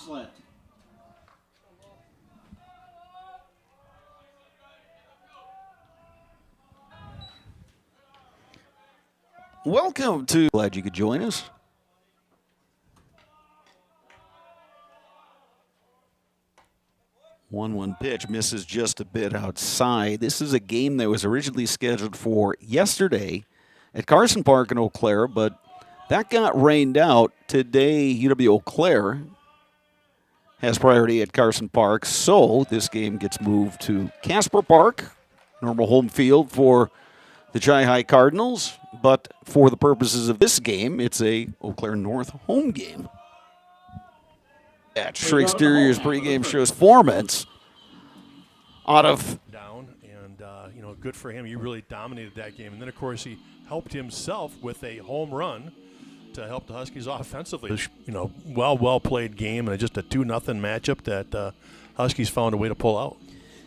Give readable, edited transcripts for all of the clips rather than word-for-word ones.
Oxlett. Welcome to. Glad you could join us. One pitch misses just a bit outside. This is a game that was originally scheduled for yesterday at Carson Park in Eau Claire, but that got rained out. Today, UW Eau Claire has priority at Carson Park, so this game gets moved to Casper Park, normal home field for the Chi-High Cardinals, but for the purposes of this game, it's a Eau Claire North home game. Sure, Exterior's pregame shows performance out of down, and good for him. He really dominated that game, and then of course he helped himself with a home run to help the Huskies offensively. Well played game, and just a 2-0 matchup that Huskies found a way to pull out.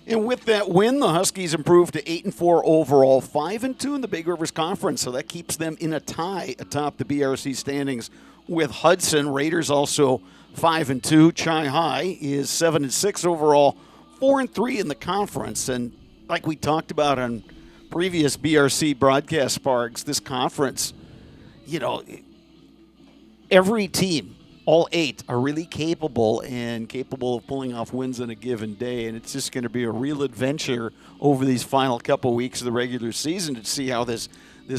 And with that win, the Huskies improved to 8-4 overall, 5-2 in the Big Rivers Conference. So that keeps them in a tie atop the BRC standings with Hudson. Raiders also 5-2. Chi-High is 7-6 overall, 4-3 in the conference. And like we talked about on previous BRC broadcast sparks, this conference, every team, all 8, are really capable of pulling off wins in a given day, and it's just going to be a real adventure over these final couple weeks of the regular season to see how this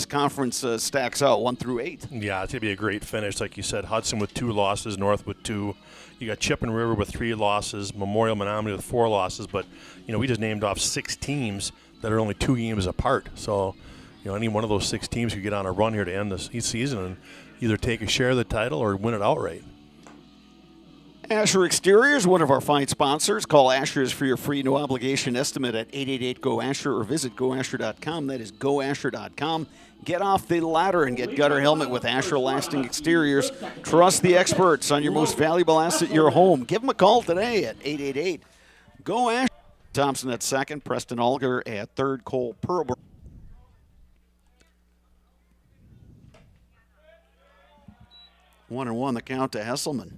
conference stacks out 1 through 8. Yeah, it's going to be a great finish. Like you said, Hudson with 2 losses, North with 2. You got Chip and River with 3 losses, Memorial Menominee with 4 losses, but, we just named off 6 teams that are only 2 games apart. So, any one of those 6 teams could get on a run here to end this season and either take a share of the title or win it outright. Asher Exteriors, one of our fine sponsors. Call Asher's for your free no-obligation estimate at 888-GO-ASHER or visit goasher.com. That is goasher.com. Get off the ladder and get gutter helmet with Asher Lasting Exteriors. Trust the experts on your most valuable asset, your home. Give them a call today at 888-GO-ASHER. Thompson at second, Preston Alger at third, Cole Pearlberg. 1-1 the count to Hesselman.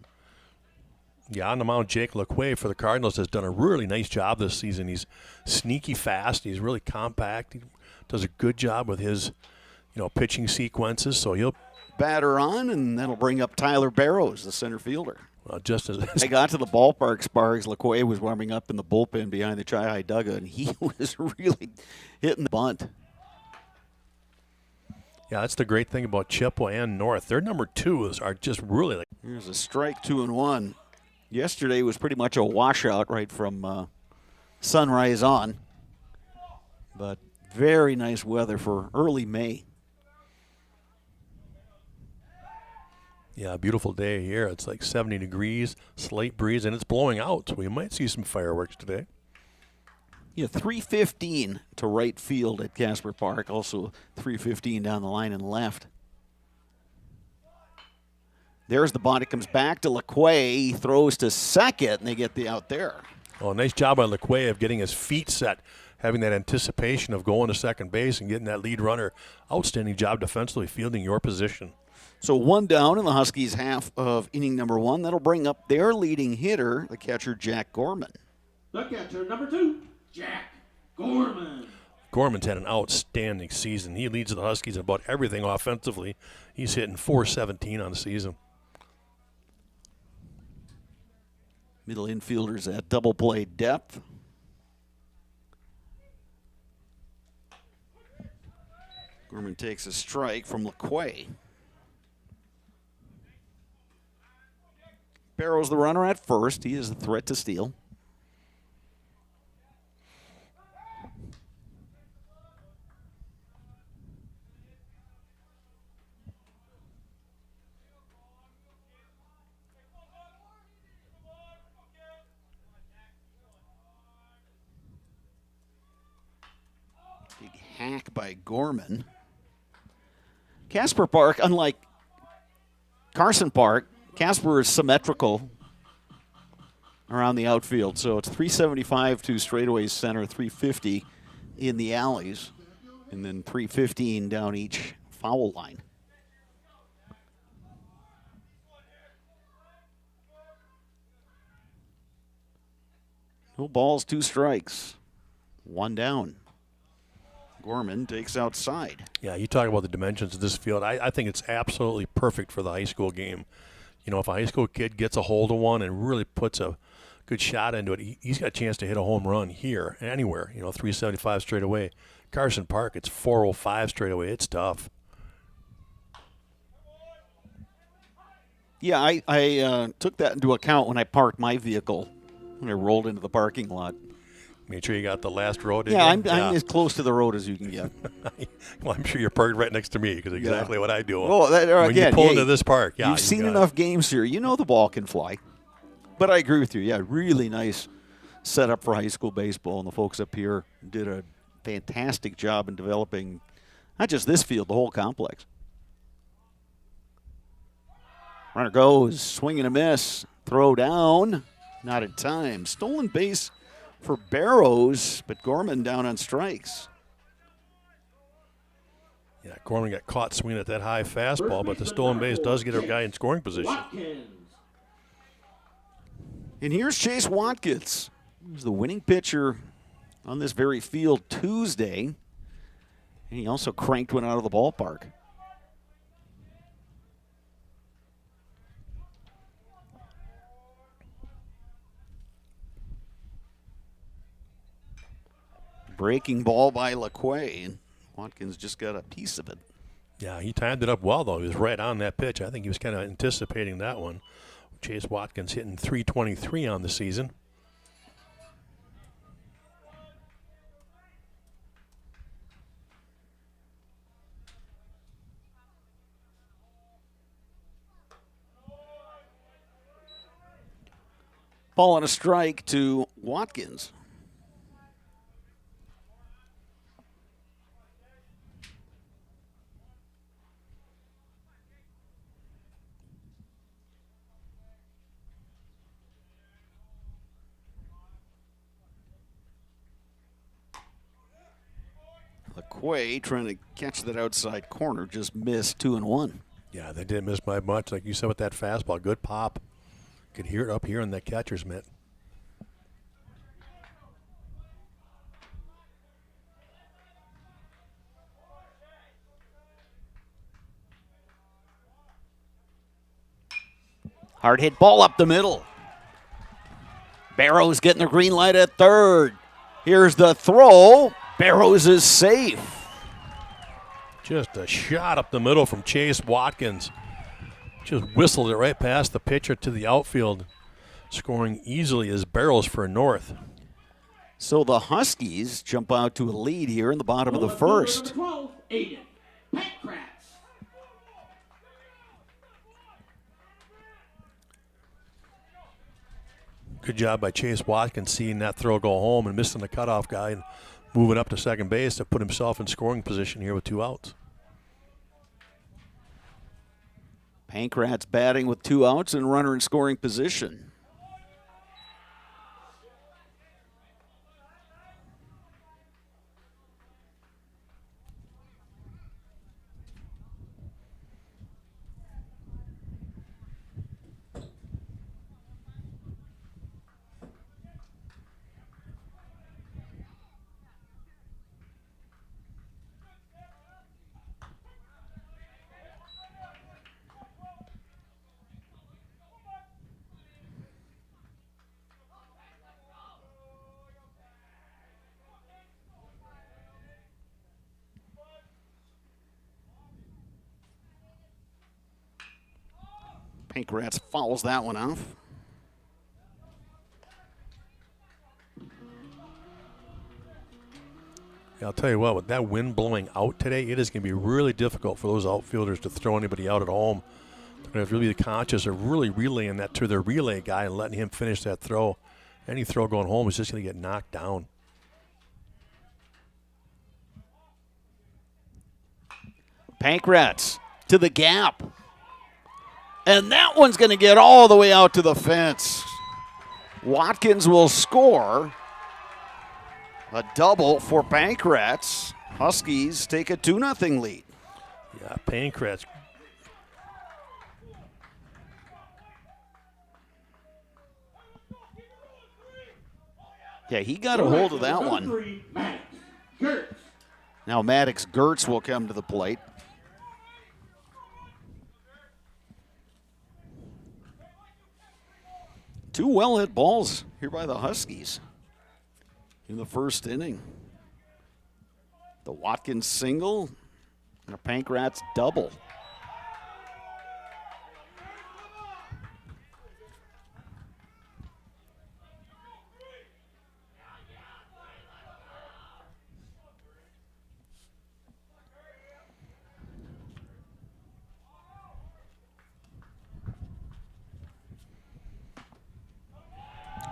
Yeah, on the mound, Jake LeQuay for the Cardinals has done a really nice job this season. He's sneaky fast. He's really compact. He does a good job with his, pitching sequences. So he'll batter on, and that'll bring up Tyler Barrows, the center fielder. Just as I got to the ballpark, Sparks. LeQuay was warming up in the bullpen behind the Chi-High dugout, and he was really hitting the bunt. Yeah, that's the great thing about Chippewa and North. Their number 2s are just really like. Here's a strike, 2-1. Yesterday was pretty much a washout right from sunrise on. But very nice weather for early May. Yeah, beautiful day here. It's like 70 degrees, slight breeze, and it's blowing out. So we might see some fireworks today. Yeah, 3:15 to right field at Casper Park. Also 3:15 down the line and left. There's the bunt. It comes back to LeQuay. He throws to second, and they get the out there. Oh, nice job by LeQuay of getting his feet set, having that anticipation of going to second base and getting that lead runner. Outstanding job defensively, fielding your position. So 1 down in the Huskies' half of inning number 1. That'll bring up their leading hitter, the catcher, Jack Gorman. The catcher, number 2, Jack Gorman. Gorman's had an outstanding season. He leads the Huskies in about everything offensively. He's hitting .417 on the season. Middle infielders at double play depth. Gorman takes a strike from LeQuay. Barrows the runner at first. He is a threat to steal. Big hack by Gorman. Casper Park, unlike Carson Park, Casper is symmetrical around the outfield. So it's 375 to straightaway center, 350 in the alleys, and then 315 down each foul line. No balls, 2 strikes. 1 down. Gorman takes outside. Yeah, you talk about the dimensions of this field. I think it's absolutely perfect for the high school game. You know, if a high school kid gets a hold of one and really puts a good shot into it, he's got a chance to hit a home run here, anywhere. 375 straight away. Carson Park, it's 405 straight away. It's tough. Yeah, I took that into account when I parked my vehicle when I rolled into the parking lot. Made sure you got the last road. Yeah, I'm as close to the road as you can get. Well, I'm sure you're parked right next to me because exactly what I do. Well, when you pull into this park, you've seen enough games here. You know the ball can fly. But I agree with you. Yeah, really nice setup for high school baseball, and the folks up here did a fantastic job in developing not just this field, the whole complex. Runner goes, swing and a miss, throw down, not in time. Stolen base for Barrows, but Gorman down on strikes. Yeah, Gorman got caught swinging at that high fastball, but the stolen base does get a guy in scoring position. And here's Chase Watkins. He was the winning pitcher on this very field Tuesday. And he also cranked one out of the ballpark. Breaking ball by LaQuay, and Watkins just got a piece of it. Yeah, he timed it up well, though. He was right on that pitch. I think he was kind of anticipating that one. Chase Watkins hitting .323 on the season. Ball and a strike to Watkins. LaQuay trying to catch that outside corner, just missed 2-1. Yeah, they didn't miss by much. Like you said with that fastball, good pop. Could hear it up here in that catcher's mitt. Hard hit ball up the middle. Barrows getting the green light at third. Here's the throw. Barrows is safe. Just a shot up the middle from Chase Watkins. Just whistled it right past the pitcher to the outfield. Scoring easily as Barrows for North. So the Huskies jump out to a lead here in the bottom of the first. Number 12, Aiden Pankratz. Good job by Chase Watkins seeing that throw go home and missing the cutoff guy and moving up to second base to put himself in scoring position here with 2 outs. Pankratz batting with 2 outs and runner in scoring position. Pankratz fouls that one off. Yeah, I'll tell you what, with that wind blowing out today, it is going to be really difficult for those outfielders to throw anybody out at home. They're going to have to really be conscious of really relaying that to their relay guy and letting him finish that throw. Any throw going home is just going to get knocked down. Pankratz to the gap. And that one's going to get all the way out to the fence. Watkins will score. A double for Pankratz. Huskies take a 2-0 lead. Yeah, Pankratz. Yeah, he got a hold of that Number one. 3, Maddox. Gertz. Now Maddox Gertz will come to the plate. Two well-hit balls here by the Huskies in the first inning. The Watkins single and a Pankratz double.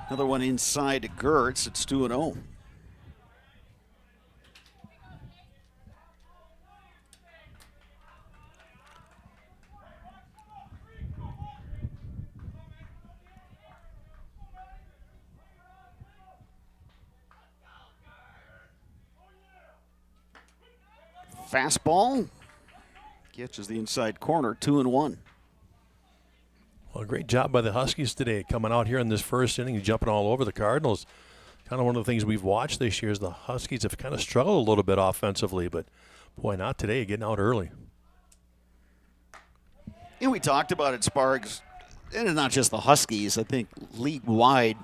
Another one inside to Gertz. It's 2-0. Fastball catches the inside corner, 2-1. Well, great job by the Huskies today, coming out here in this first inning, jumping all over the Cardinals. Kind of one of the things we've watched this year is the Huskies have kind of struggled a little bit offensively, but boy, not today, getting out early. And we talked about it, Sparks, and it's not just the Huskies. I think league-wide,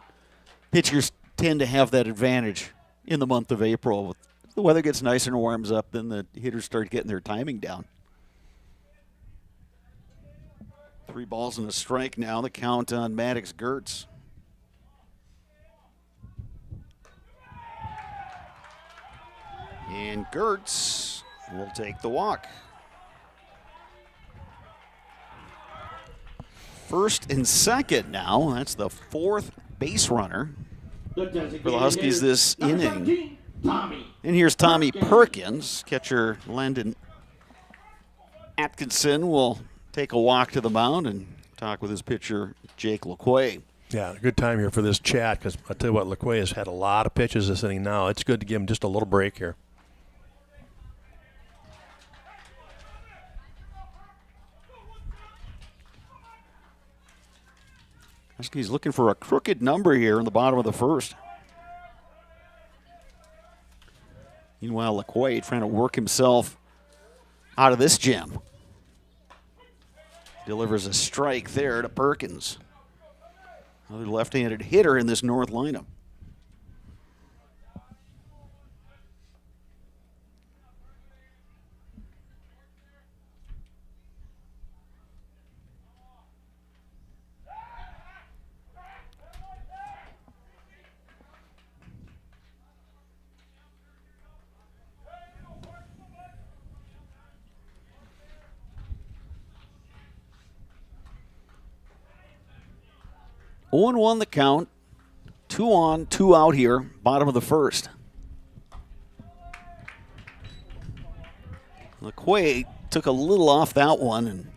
pitchers tend to have that advantage in the month of April. The weather gets nicer and warms up, then the hitters start getting their timing down. 3 balls and a strike now. The count on Maddox Gertz. And Gertz will take the walk. First and second now. That's the 4th base runner for the Huskies this inning. Tommy. And here's Tommy Perkins. Catcher Landon Atkinson will take a walk to the mound and talk with his pitcher, Jake LeQuay. Yeah, good time here for this chat because I tell you what, LeQuay has had a lot of pitches this inning now. It's good to give him just a little break here. Huskies looking for a crooked number here in the bottom of the first. Meanwhile, LeQuay trying to work himself out of this jam. Delivers a strike there to Perkins. Another left-handed hitter in this North lineup. Oh and 1 the count. 2 on, 2 out here, bottom of the first. LeQuay took a little off that one, and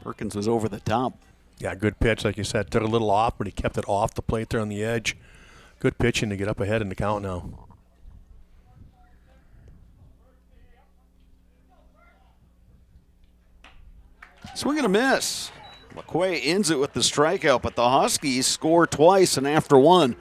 Perkins was over the top. Yeah, good pitch, like you said. Took a little off, but he kept it off the plate there on the edge. Good pitching to get up ahead in the count now. Swing and a miss. LeQuay ends it with the strikeout, but the Huskies score twice, and after one,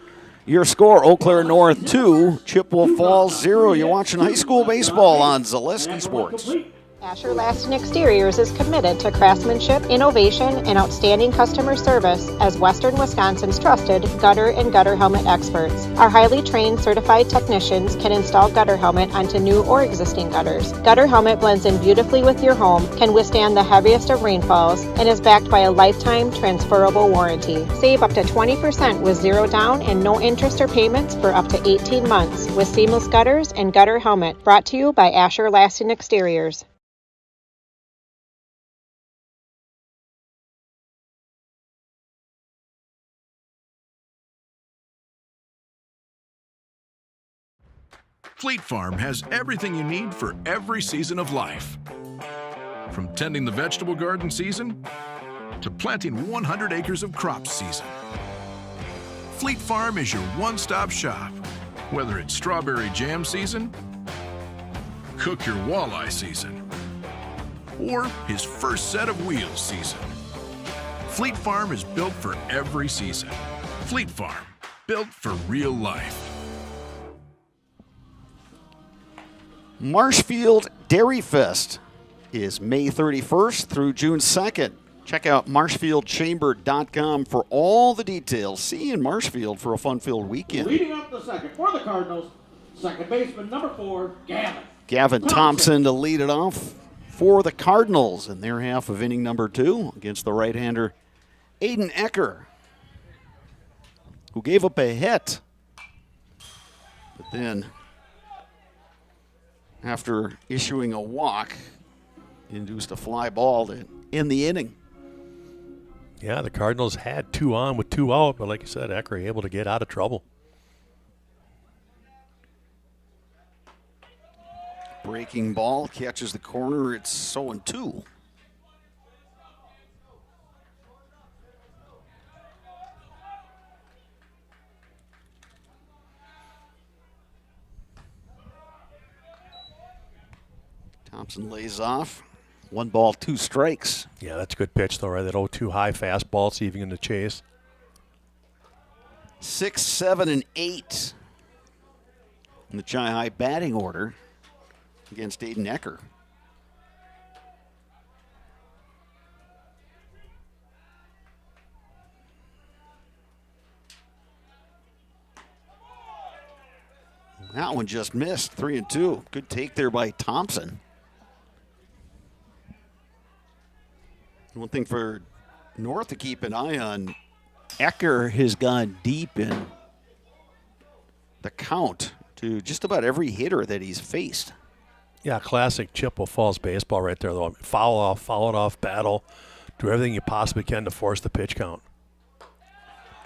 your score, Eau Claire North 2, Chippewa Falls 0. You're watching high school baseball on Zaleski Sports. Asher Laston Exteriors is committed to craftsmanship, innovation, and outstanding customer service as Western Wisconsin's trusted gutter and gutter helmet experts. Our highly trained certified technicians can install gutter helmet onto new or existing gutters. Gutter helmet blends in beautifully with your home, can withstand the heaviest of rainfalls, and is backed by a lifetime transferable warranty. Save up to 20% with zero down and no interest or payments for up to 18 months with seamless gutters and gutter helmet. Brought to you by Asher Laston Exteriors. Fleet Farm has everything you need for every season of life. From tending the vegetable garden season to planting 100 acres of crops season. Fleet Farm is your one-stop shop. Whether it's strawberry jam season, cook your walleye season, or his first set of wheels season. Fleet Farm is built for every season. Fleet Farm, built for real life. Marshfield Dairy Fest is May 31st through June 2nd. Check out marshfieldchamber.com for all the details. See you in Marshfield for a fun-filled weekend. Leading up the second for the Cardinals, second baseman number 4, Gavin. Gavin Thompson to lead it off for the Cardinals in their half of inning number 2 against the right-hander Aiden Ecker, who gave up a hit. But then, after issuing a walk, induced a fly ball to end the inning. Yeah, the Cardinals had 2 on with 2 out, but like you said, Ecker able to get out of trouble. Breaking ball catches the corner. It's 0-2. Thompson lays off. 1 ball, 2 strikes. Yeah, that's a good pitch, though, right? That 0-2 high fastball, see if you can get the chase. 6, 7, and 8 in the Chi High batting order against Aiden Ecker. That one just missed. 3-2. Good take there by Thompson. One thing for North to keep an eye on, Ecker has gone deep in the count to just about every hitter that he's faced. Yeah, classic Chippewa Falls baseball right there, though. Foul it off, battle, do everything you possibly can to force the pitch count.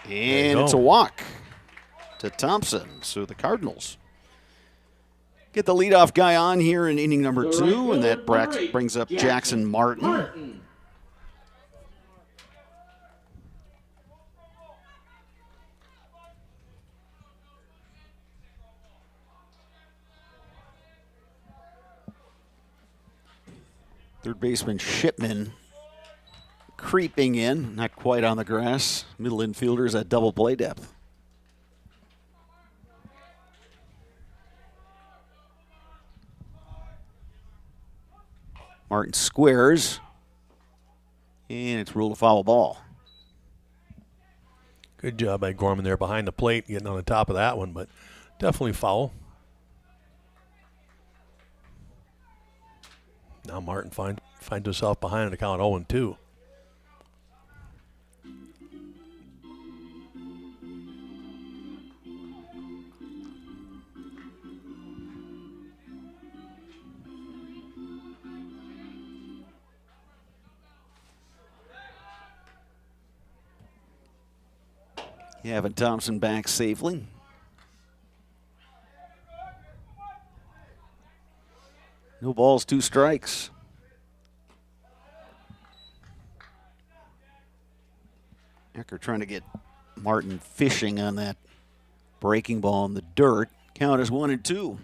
And it's a walk to Thompson. So the Cardinals get the leadoff guy on here in inning number 2, and that brings up Jackson Martin. Third baseman Shipman creeping in, not quite on the grass. Middle infielders at double play depth. Martin squares, and it's ruled a foul ball. Good job by Gorman there behind the plate, getting on the top of that one, but definitely foul. Now Martin finds himself behind the count 0-2. Gavin Thompson back safely. No balls, 2 strikes. Ecker trying to get Martin fishing on that breaking ball in the dirt. Count is 1-2.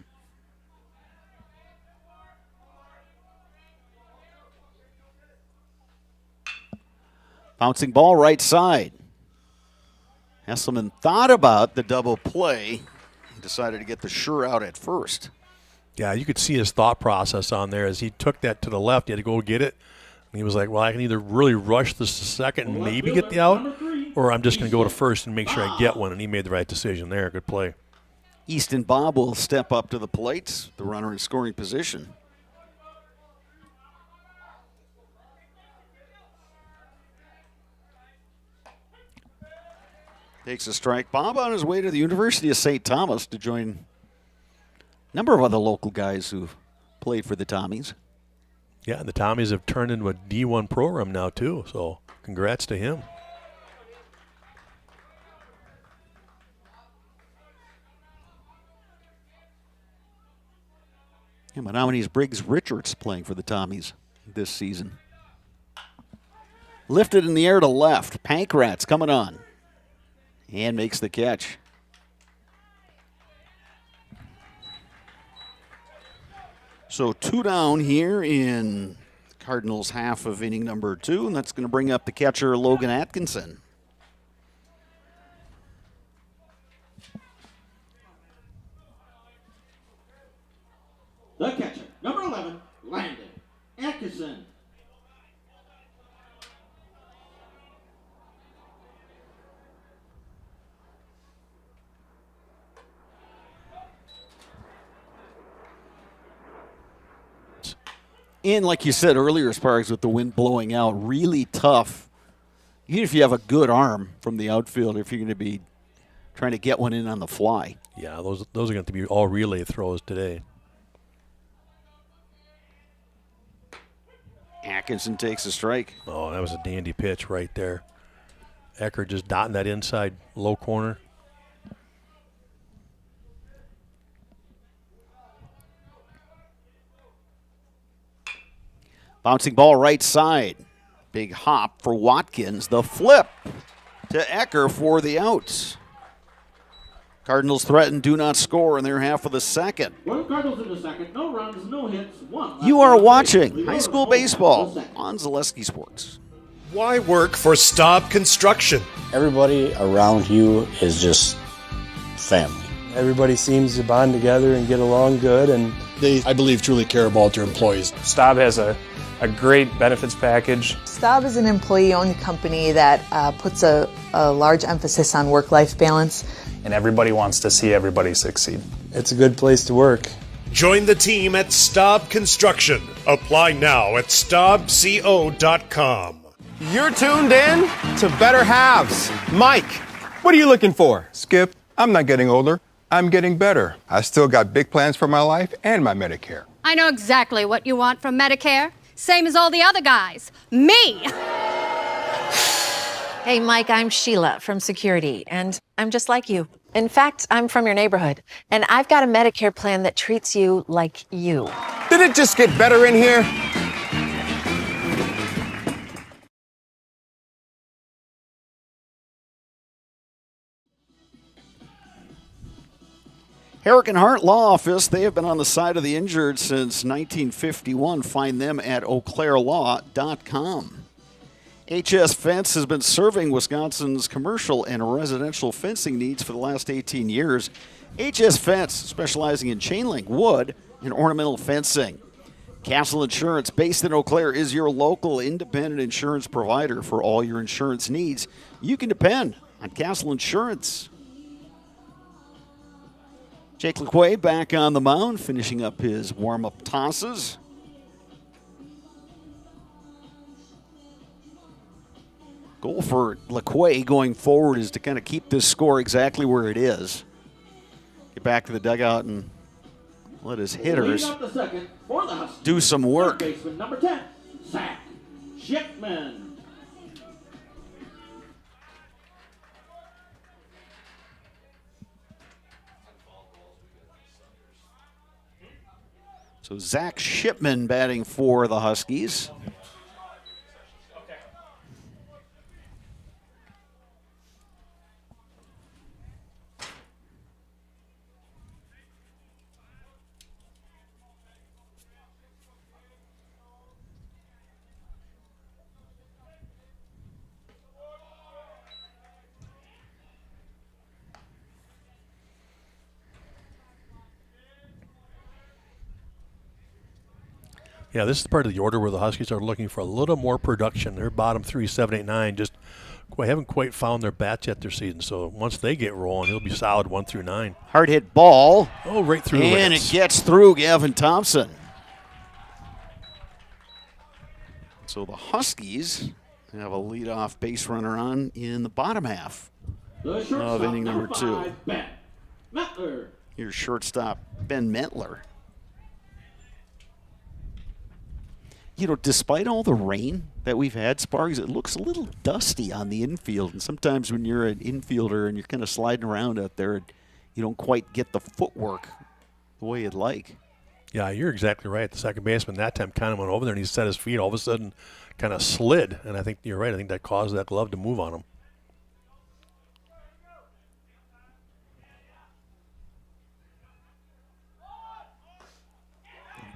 Bouncing ball right side. Hesselman thought about the double play. He decided to get the sure out at first. Yeah, you could see his thought process on there as he took that to the left. He had to go get it. And he was like, well, I can either really rush this to second and maybe get the out, or I'm just going to go to first and make sure I get one. And he made the right decision there. Good play. Easton Bob will step up to the plate, the runner in scoring position. Takes a strike. Bob on his way to the University of St. Thomas to join a number of other local guys who've played for the Tommies. Yeah, the Tommies have turned into a D1 program now, too. So congrats to him. Yeah, Menominee Briggs Richards playing for the Tommies this season. Lifted in the air to left. Pankratz coming on. And makes the catch. So 2 down here in Cardinals' half of inning number 2, and that's going to bring up the catcher Logan Atkinson. And like you said earlier, Sparks, with the wind blowing out, really tough. Even if you have a good arm from the outfield, if you're going to be trying to get one in on the fly. Yeah, those are going to be all relay throws today. Atkinson takes a strike. Oh, that was a dandy pitch right there. Ecker just dotting that inside low corner. Bouncing ball right side. Big hop for Watkins. The flip to Ecker for the outs. Cardinals threaten, do not score in their half of the second. One Cardinals in the second. No runs, no hits, one. You are watching high school baseball on Zaleski Sports. Why work for Staub Construction? Everybody around you is just family. Everybody seems to bond together and get along good, and they, I believe, truly care about their employees. Staub has a great benefits package. Staub is an employee-owned company that puts a large emphasis on work-life balance. And everybody wants to see everybody succeed. It's a good place to work. Join the team at Staub Construction. Apply now at staubco.com. You're tuned in to Better Halves. Mike, what are you looking for? Skip, I'm not getting older. I'm getting better. I still got big plans for my life and my Medicare. I know exactly what you want from Medicare. Same as all the other guys. Me! Hey, Mike, I'm Sheila from Security, and I'm just like you. In fact, I'm from your neighborhood, and I've got a Medicare plan that treats you like you. Did it just get better in here? Herrick and Hart Law Office, they have been on the side of the injured since 1951. Find them at eauclairlaw.com. HS Fence has been serving Wisconsin's commercial and residential fencing needs for the last 18 years. HS Fence, specializing in chain link, wood, and ornamental fencing. Castle Insurance, based in Eau Claire, is your local independent insurance provider for all your insurance needs. You can depend on Castle Insurance. Jake LeQuay back on the mound, finishing up his warm-up tosses. Goal for LeQuay going forward is to kind of keep this score exactly where it is. Get back to the dugout and let his hitters do some work. Baseman number 10, Zach Shipman. So Zach Shipman batting for the Huskies. Yeah, this is part of the order where the Huskies are looking for a little more production. Their bottom 3, 7, 8, 9, just haven't quite found their bats yet this season. So once they get rolling, it'll be solid 1 through 9. Hard hit ball. Oh, right through. And it gets through Gavin Thompson. So the Huskies have a leadoff base runner on in the bottom half of inning number 2. Ben Metler. Here's shortstop Ben Metler. You know, despite all the rain that we've had, Sparks, it looks a little dusty on the infield. And sometimes when you're an infielder and you're kind of sliding around out there, you don't quite get the footwork the way you'd like. Yeah, you're exactly right. The second baseman that time kind of went over there and he set his feet. All of a sudden kind of slid. And I think you're right. I think that caused that glove to move on him.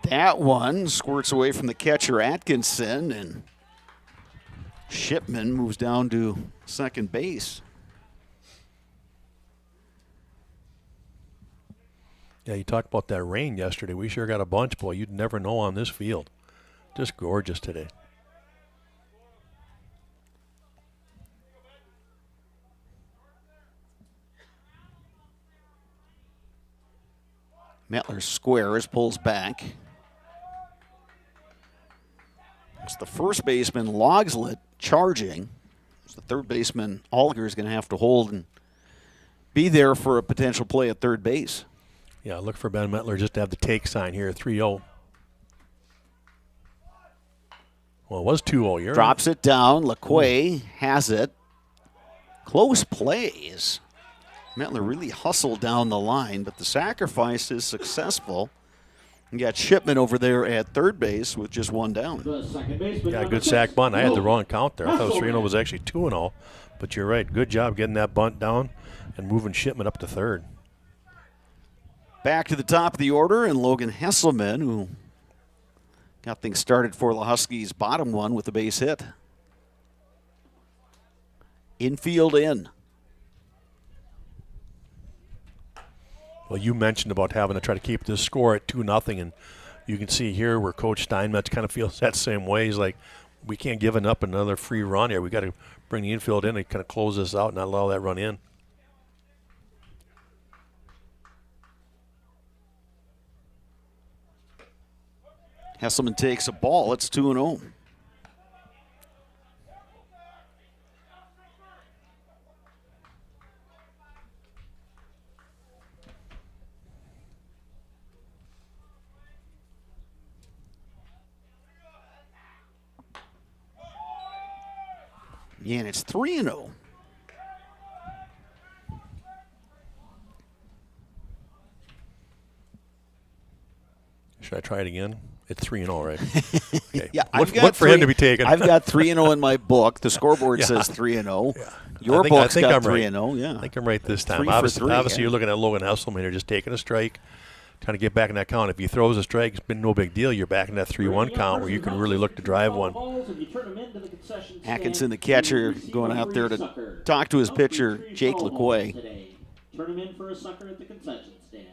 That one squirts away from the catcher Atkinson, and Shipman moves down to second base. Yeah, you talked about that rain yesterday. We sure got a bunch, boy. You'd never know on this field. Just gorgeous today. Metler squares, pulls back. It's the first baseman, Logslet, charging. The third baseman, Alger, is going to have to hold and be there for a potential play at third base. Yeah, look for Ben Metler just to have the take sign here, 3-0. Well, it was 2-0. Drops it down. LeQuay has it. Close plays. Metler really hustled down the line, but the sacrifice is successful. You got Shipman over there at third base with just one down. Yeah, good sack bunt. I had the wrong count there. I thought 3-0 was actually 2-0, but you're right. Good job getting that bunt down and moving Shipman up to third. Back to the top of the order, and Logan Hesselman, who got things started for the Huskies' bottom one with a base hit. Infield in. Well, you mentioned about having to try to keep this score at 2-0, and you can see here where Coach Steinmetz kind of feels that same way. He's like, we can't give up another free run here. We got to bring the infield in and kind of close this out and not allow that run in. Hesselman takes a ball. It's 2-0. Yeah, and it's 3-0. Should I try it again? It's 3-0, right? Okay. Yeah, what for him to be taken? I've got 3-0 in my book. The scoreboard says 3-0. Yeah. Your book's got I'm 3-0. Right. Yeah, I think I'm right this time. 3 for Obviously, 3, you're looking at Logan Hesselman here, just taking a strike, trying to get back in that count. If he throws a strike, it's been no big deal. You're back in that 3-1 count where you can really look to drive one. Atkinson, the catcher, going out there to talk to his pitcher, Jake LeQuay. Turn him in for a sucker at the concession stand.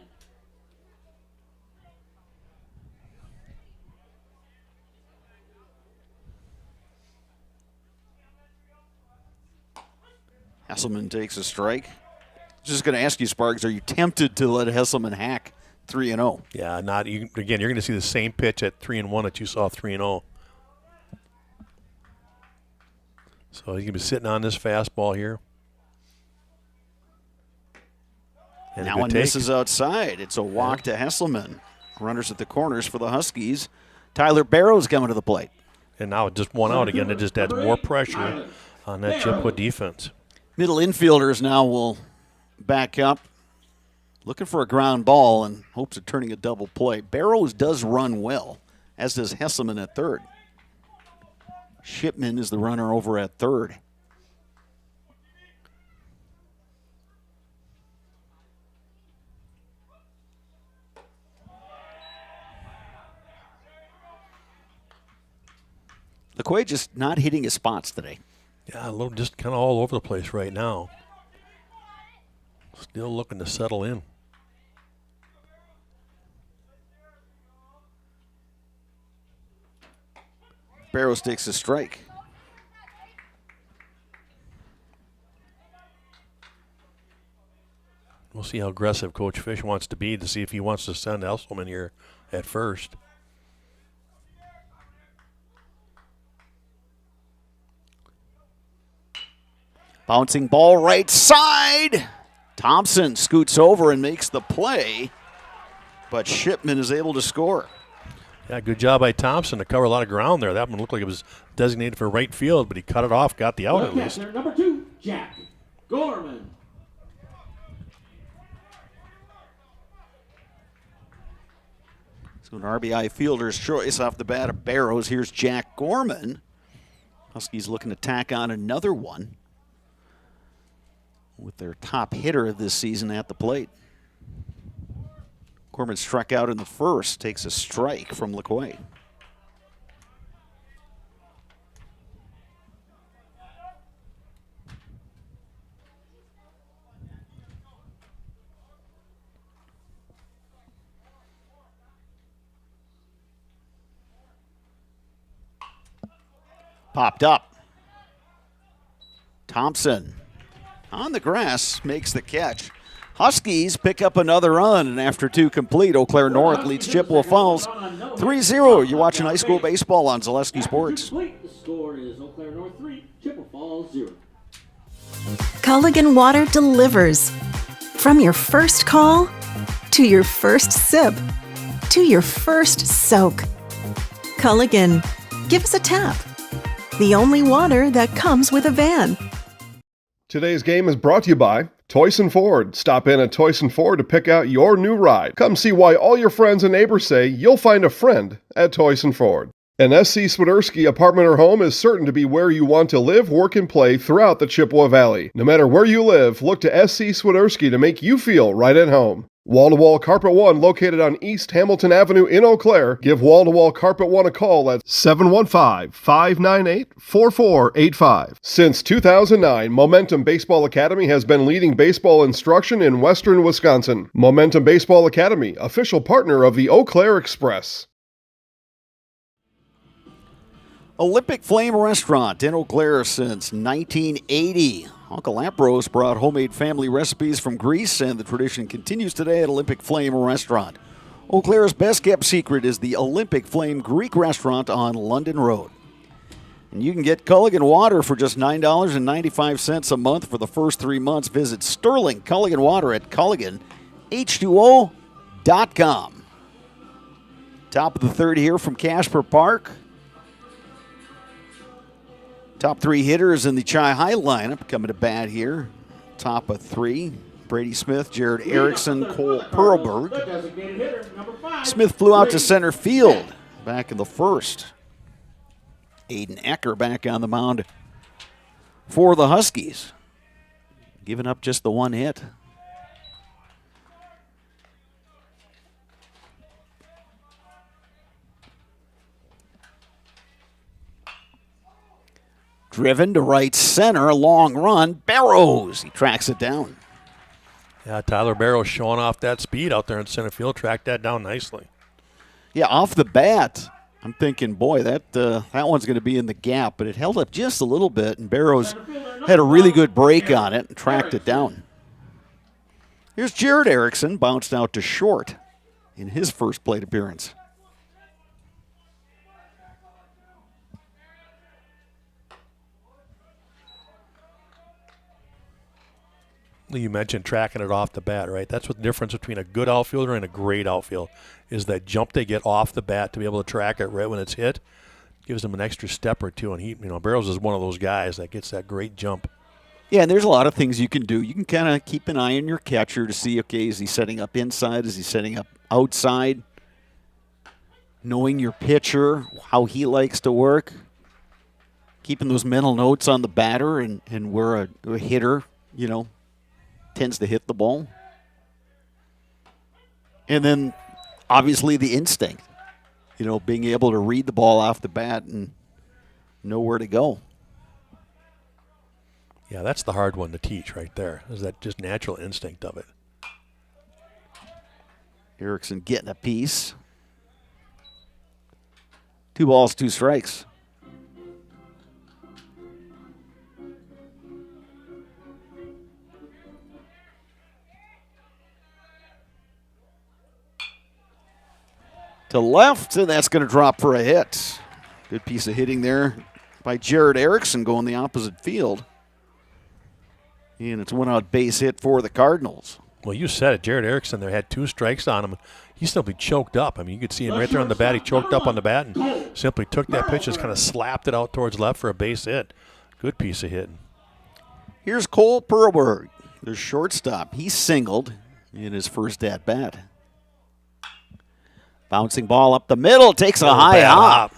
Hesselman takes a strike. Just going to ask you, Sparks, are you tempted to let Hesselman hack 3-0? Yeah, again, you're going to see the same pitch at 3-1 that you saw 3-0. So he's going to be sitting on this fastball here. And now one misses outside. It's a walk to Hesselman. Runners at the corners for the Huskies. Tyler Barrows coming to the plate. And now just one out again. It just adds more pressure on that Chippewa defense. Middle infielders now will back up, looking for a ground ball in hopes of turning a double play. Barrows does run well, as does Hesselman at third. Shipman is the runner over at third. LeQuay just not hitting his spots today. Yeah, a little just kind of all over the place right now. Still looking to settle in. Barrows takes a strike. We'll see how aggressive Coach Fish wants to be to see if he wants to send Hesselman here at first. Bouncing ball right side. Thompson scoots over and makes the play, but Shipman is able to score. Yeah, good job by Thompson to cover a lot of ground there. That one looked like it was designated for right field, but he cut it off, got the out at least. Number 2, Jack Gorman. So an RBI fielder's choice off the bat of Barrows. Here's Jack Gorman. Huskies looking to tack on another one with their top hitter of this season at the plate. Gorman struck out in the first, takes a strike from LeQuay. Popped up. Thompson on the grass makes the catch. Huskies pick up another run, and after 2 complete, Eau Claire North leads Chippewa Falls 3-0. You're watching high school baseball on Zaleski Sports. The score is Eau Claire North 3, Chippewa Falls 0. Culligan Water delivers. From your first call, to your first sip, to your first soak. Culligan, give us a tap. The only water that comes with a van. Today's game is brought to you by Toyson Ford. Stop in at Toyson Ford to pick out your new ride. Come see why all your friends and neighbors say you'll find a friend at Toyson Ford. An SC Swiderski apartment or home is certain to be where you want to live, work, and play throughout the Chippewa Valley. No matter where you live, look to SC Swiderski to make you feel right at home. Wall-to-Wall Carpet One, located on East Hamilton Avenue in Eau Claire. Give Wall-to-Wall Carpet One a call at 715-598-4485. Since 2009, Momentum Baseball Academy has been leading baseball instruction in western Wisconsin. Momentum Baseball Academy, official partner of the Eau Claire Express. Olympic Flame Restaurant in Eau Claire since 1980. Uncle Ambrose brought homemade family recipes from Greece, and the tradition continues today at Olympic Flame Restaurant. Eau Claire's best-kept secret is the Olympic Flame Greek Restaurant on London Road. And you can get Culligan Water for just $9.95 a month for the first 3 months. Visit Sterling Culligan Water at CulliganH2O.com. Top of the third here from Casper Park. Top 3 hitters in the Chi-High lineup coming to bat here. Top of 3, Brady Smith, Jared Erickson, Cole Perlberg. Smith flew out to center field back in the first. Aiden Ecker back on the mound for the Huskies, giving up just the 1 hit. Driven to right center, a long run. Barrows, he tracks it down. Yeah, Tyler Barrows showing off that speed out there in center field, tracked that down nicely. Yeah, off the bat, I'm thinking, boy, that one's going to be in the gap, but it held up just a little bit, and Barrows had a really good break on it and tracked it down. Here's Jared Erickson, bounced out to short in his first plate appearance. You mentioned tracking it off the bat, right? That's what the difference between a good outfielder and a great outfield is, that jump they get off the bat to be able to track it right when it's hit. Gives them an extra step or two, and Barrows is one of those guys that gets that great jump. Yeah, and there's a lot of things you can do. You can kind of keep an eye on your catcher to see, okay, is he setting up inside? Is he setting up outside? Knowing your pitcher, how he likes to work. Keeping those mental notes on the batter and where a hitter, tends to hit the ball. And then, obviously, the instinct. Being able to read the ball off the bat and know where to go. Yeah, that's the hard one to teach right there, is that just natural instinct of it. Erickson getting a piece. 2 balls, 2 strikes. To left, and that's going to drop for a hit. Good piece of hitting there by Jared Erickson going the opposite field. And it's a 1-out base hit for the Cardinals. Well, you said it. Jared Erickson there had 2 strikes on him. He simply choked up. You could see him right there on the bat. He choked up on the bat and simply took that pitch, just kind of slapped it out towards left for a base hit. Good piece of hitting. Here's Cole Perlberg, the shortstop. He singled in his first at-bat. Bouncing ball up the middle, takes a high hop.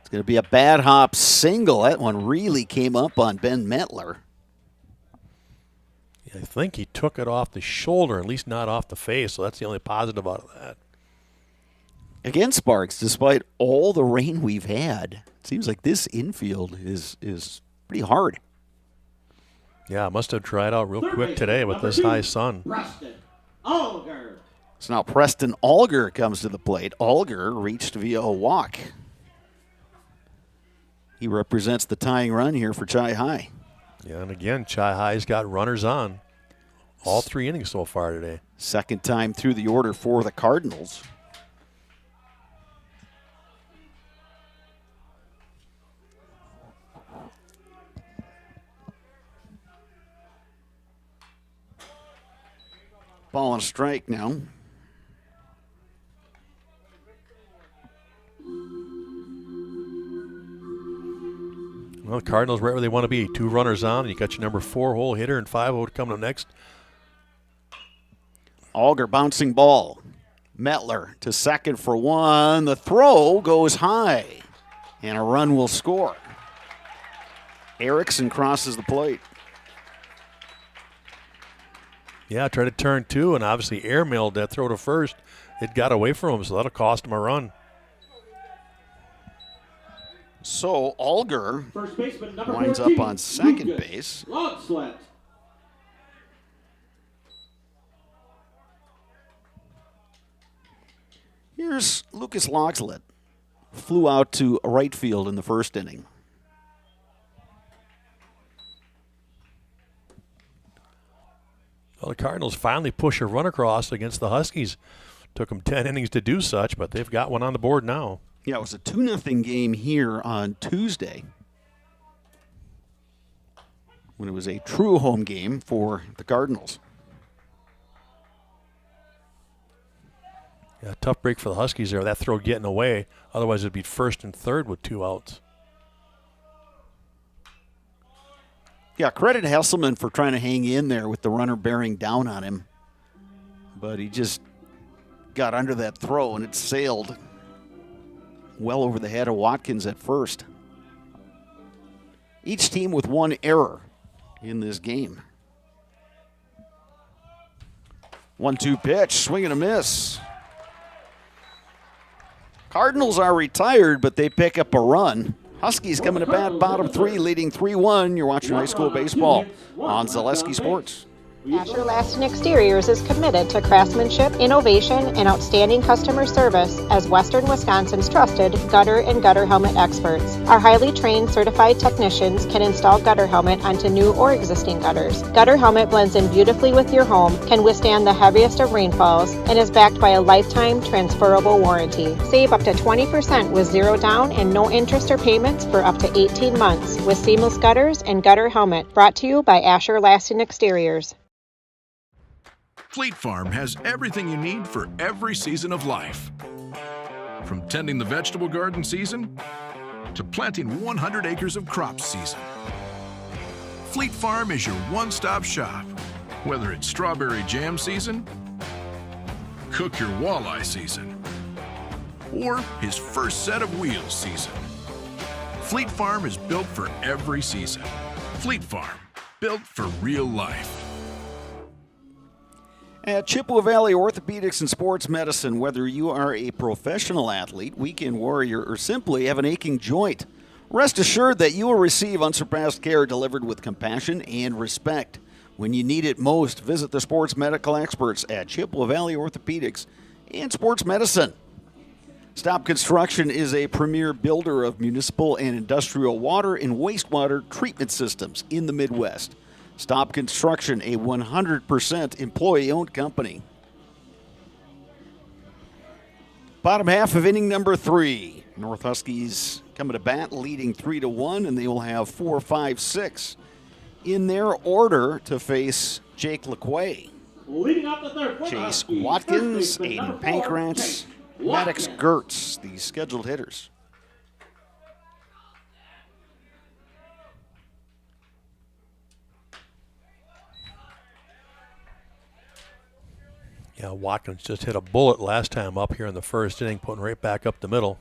It's going to be a bad hop single. That one really came up on Ben Metler. Yeah, I think he took it off the shoulder, at least not off the face, so that's the only positive out of that. Again, Sparks, despite all the rain we've had, it seems like this infield is pretty hard. Yeah, must have dried out real quick today with this high sun. So now Preston Alger comes to the plate. Alger reached via a walk. He represents the tying run here for Chi-High. Yeah, and again, Chi-High's got runners on. All 3 innings so far today. Second time through the order for the Cardinals. Ball and a strike now. Well, the Cardinals right where they want to be. 2 runners on, and you got your number 4 hole hitter and 5 hole coming up next. Alger bouncing ball. Metler to second for 1. The throw goes high, and a run will score. Erickson crosses the plate. Yeah, tried to turn 2, and obviously airmailed that throw to first. It got away from him, so that'll cost him a run. So Alger First baseman, number winds 14, up on second Lucas base. Logslet. Here's Lucas Logslet. Flew out to right field in the first inning. Well, the Cardinals finally push a run across against the Huskies. Took them 10 innings to do such, but they've got one on the board now. Yeah, it was a 2-0 game here on Tuesday, when it was a true home game for the Cardinals. Yeah, tough break for the Huskies there. That throw getting away. Otherwise, it'd be first and third with 2 outs. Yeah, credit Hesselman for trying to hang in there with the runner bearing down on him. But he just got under that throw, and it sailed well over the head of Watkins at first. Each team with 1 error in this game. 1-2 pitch, swing and a miss. Cardinals are retired, but they pick up a run. Huskies coming to bat, bottom 3, leading 3-1. You're watching high school baseball on Zaleski Sports. Asher Laston Exteriors is committed to craftsmanship, innovation, and outstanding customer service as Western Wisconsin's trusted gutter and gutter helmet experts. Our highly trained certified technicians can install gutter helmet onto new or existing gutters. Gutter helmet blends in beautifully with your home, can withstand the heaviest of rainfalls, and is backed by a lifetime transferable warranty. Save up to 20% with zero down and no interest or payments for up to 18 months with seamless gutters and gutter helmet. Brought to you by Asher Laston Exteriors. Fleet Farm has everything you need for every season of life. From tending the vegetable garden season to planting 100 acres of crop season. Fleet Farm is your one-stop shop. Whether it's strawberry jam season, cook your walleye season, or his first set of wheels season. Fleet Farm is built for every season. Fleet Farm, built for real life. At Chippewa Valley Orthopedics and Sports Medicine, whether you are a professional athlete, weekend warrior, or simply have an aching joint, rest assured that you will receive unsurpassed care delivered with compassion and respect. When you need it most, visit the sports medical experts at Chippewa Valley Orthopedics and Sports Medicine. Stop Construction is a premier builder of municipal and industrial water and wastewater treatment systems in the Midwest. Stop Construction, a 100% employee-owned company. Bottom half of inning number 3. North Huskies coming to bat, leading 3-1, and they will have 4, 5, 6 in their order to face Jake LeQuay. Leading off the third, Chase Watkins, Aiden Pankratz, Maddox Gertz, the scheduled hitters. Yeah, Watkins just hit a bullet last time up here in the first inning, putting right back up the middle.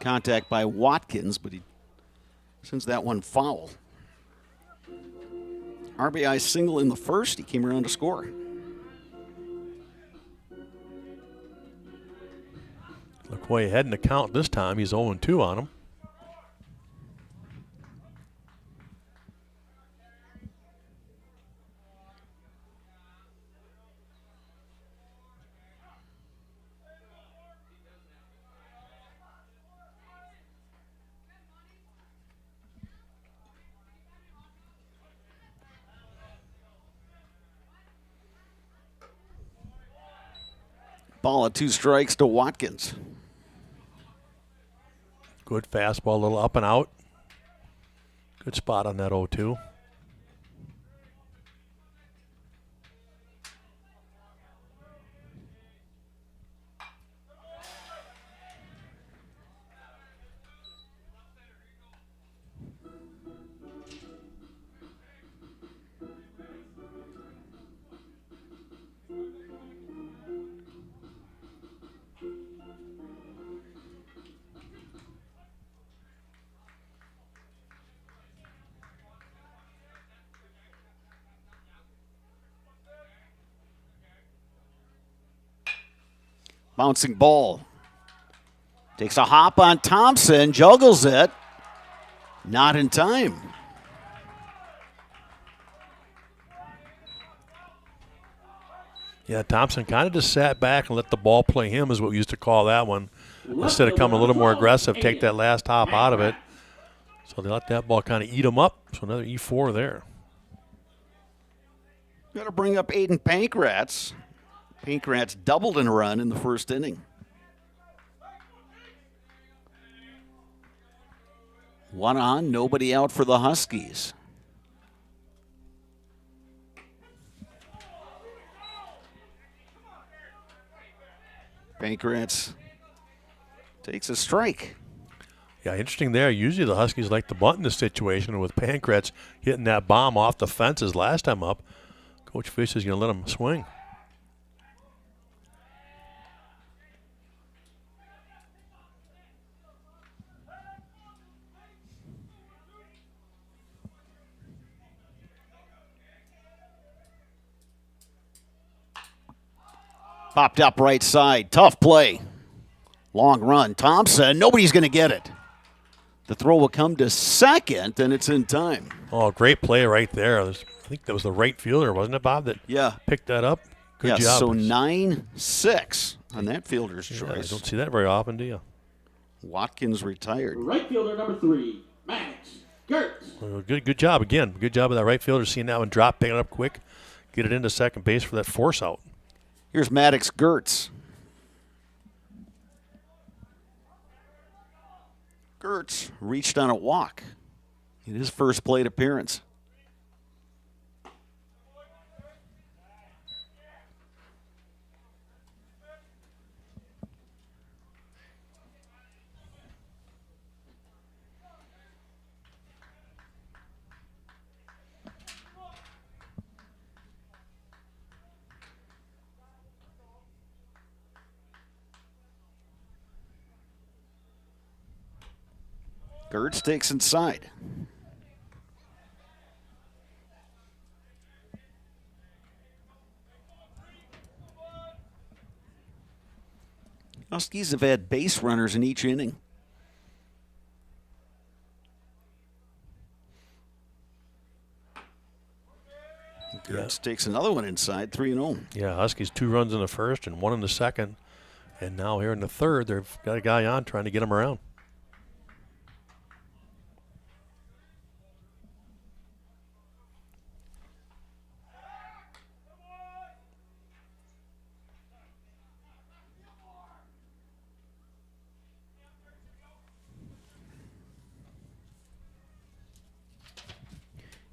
Contact by Watkins, but he sends that one foul. RBI single in the first. He came around to score. LeQuay had an account this time. He's 0-2 on him. Ball at 2 strikes to Watkins. Good fastball, a little up and out. Good spot on that 0-2. Bouncing ball. Takes a hop on Thompson, juggles it. Not in time. Yeah, Thompson kind of just sat back and let the ball play him, is what we used to call that one. Instead of coming a little more aggressive, take that last hop out of it. So they let that ball kind of eat him up. So another E4 there. Got to bring up Aiden Pankratz. Pankratz doubled in a run in the first inning. One on, nobody out for the Huskies. Pankratz takes a strike. Yeah, interesting there. Usually the Huskies like to bunt in this situation, and with Pankratz hitting that bomb off the fences last time up, Coach Fish is going to let him swing. Popped up right side. Tough play. Long run. Thompson. Nobody's going to get it. The throw will come to second, and it's in time. Oh, great play right there. I think that was the right fielder, wasn't it, Bob, that picked that up? Good job. So 9-6 on that fielder's choice. I don't see that very often, do you? Watkins retired. Right fielder number 3, Max Gertz. Well, good job again. Good job of that right fielder seeing that one drop, picking it up quick, get it into second base for that force out. Here's Maddox Gertz. Gertz reached on a walk in his first plate appearance. Gertz takes inside. Huskies have had base runners in each inning. Gertz takes another one inside, 3-0. Yeah, Huskies 2 runs in the first and 1 in the second. And now here in the third, they've got a guy on trying to get him around.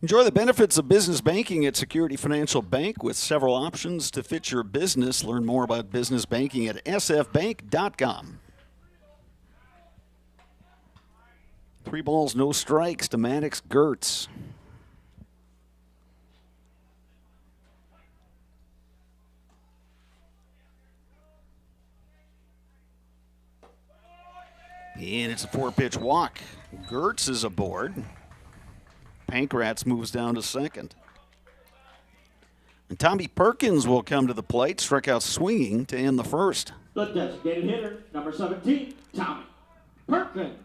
Enjoy the benefits of business banking at Security Financial Bank with several options to fit your business. Learn more about business banking at sfbank.com. 3 balls, no strikes to Maddox Gertz. And it's a 4-pitch walk. Gertz is aboard. Pankratz moves down to second. And Tommy Perkins will come to the plate, struck out swinging to end the first. The designated hitter, number 17, Tommy Perkins.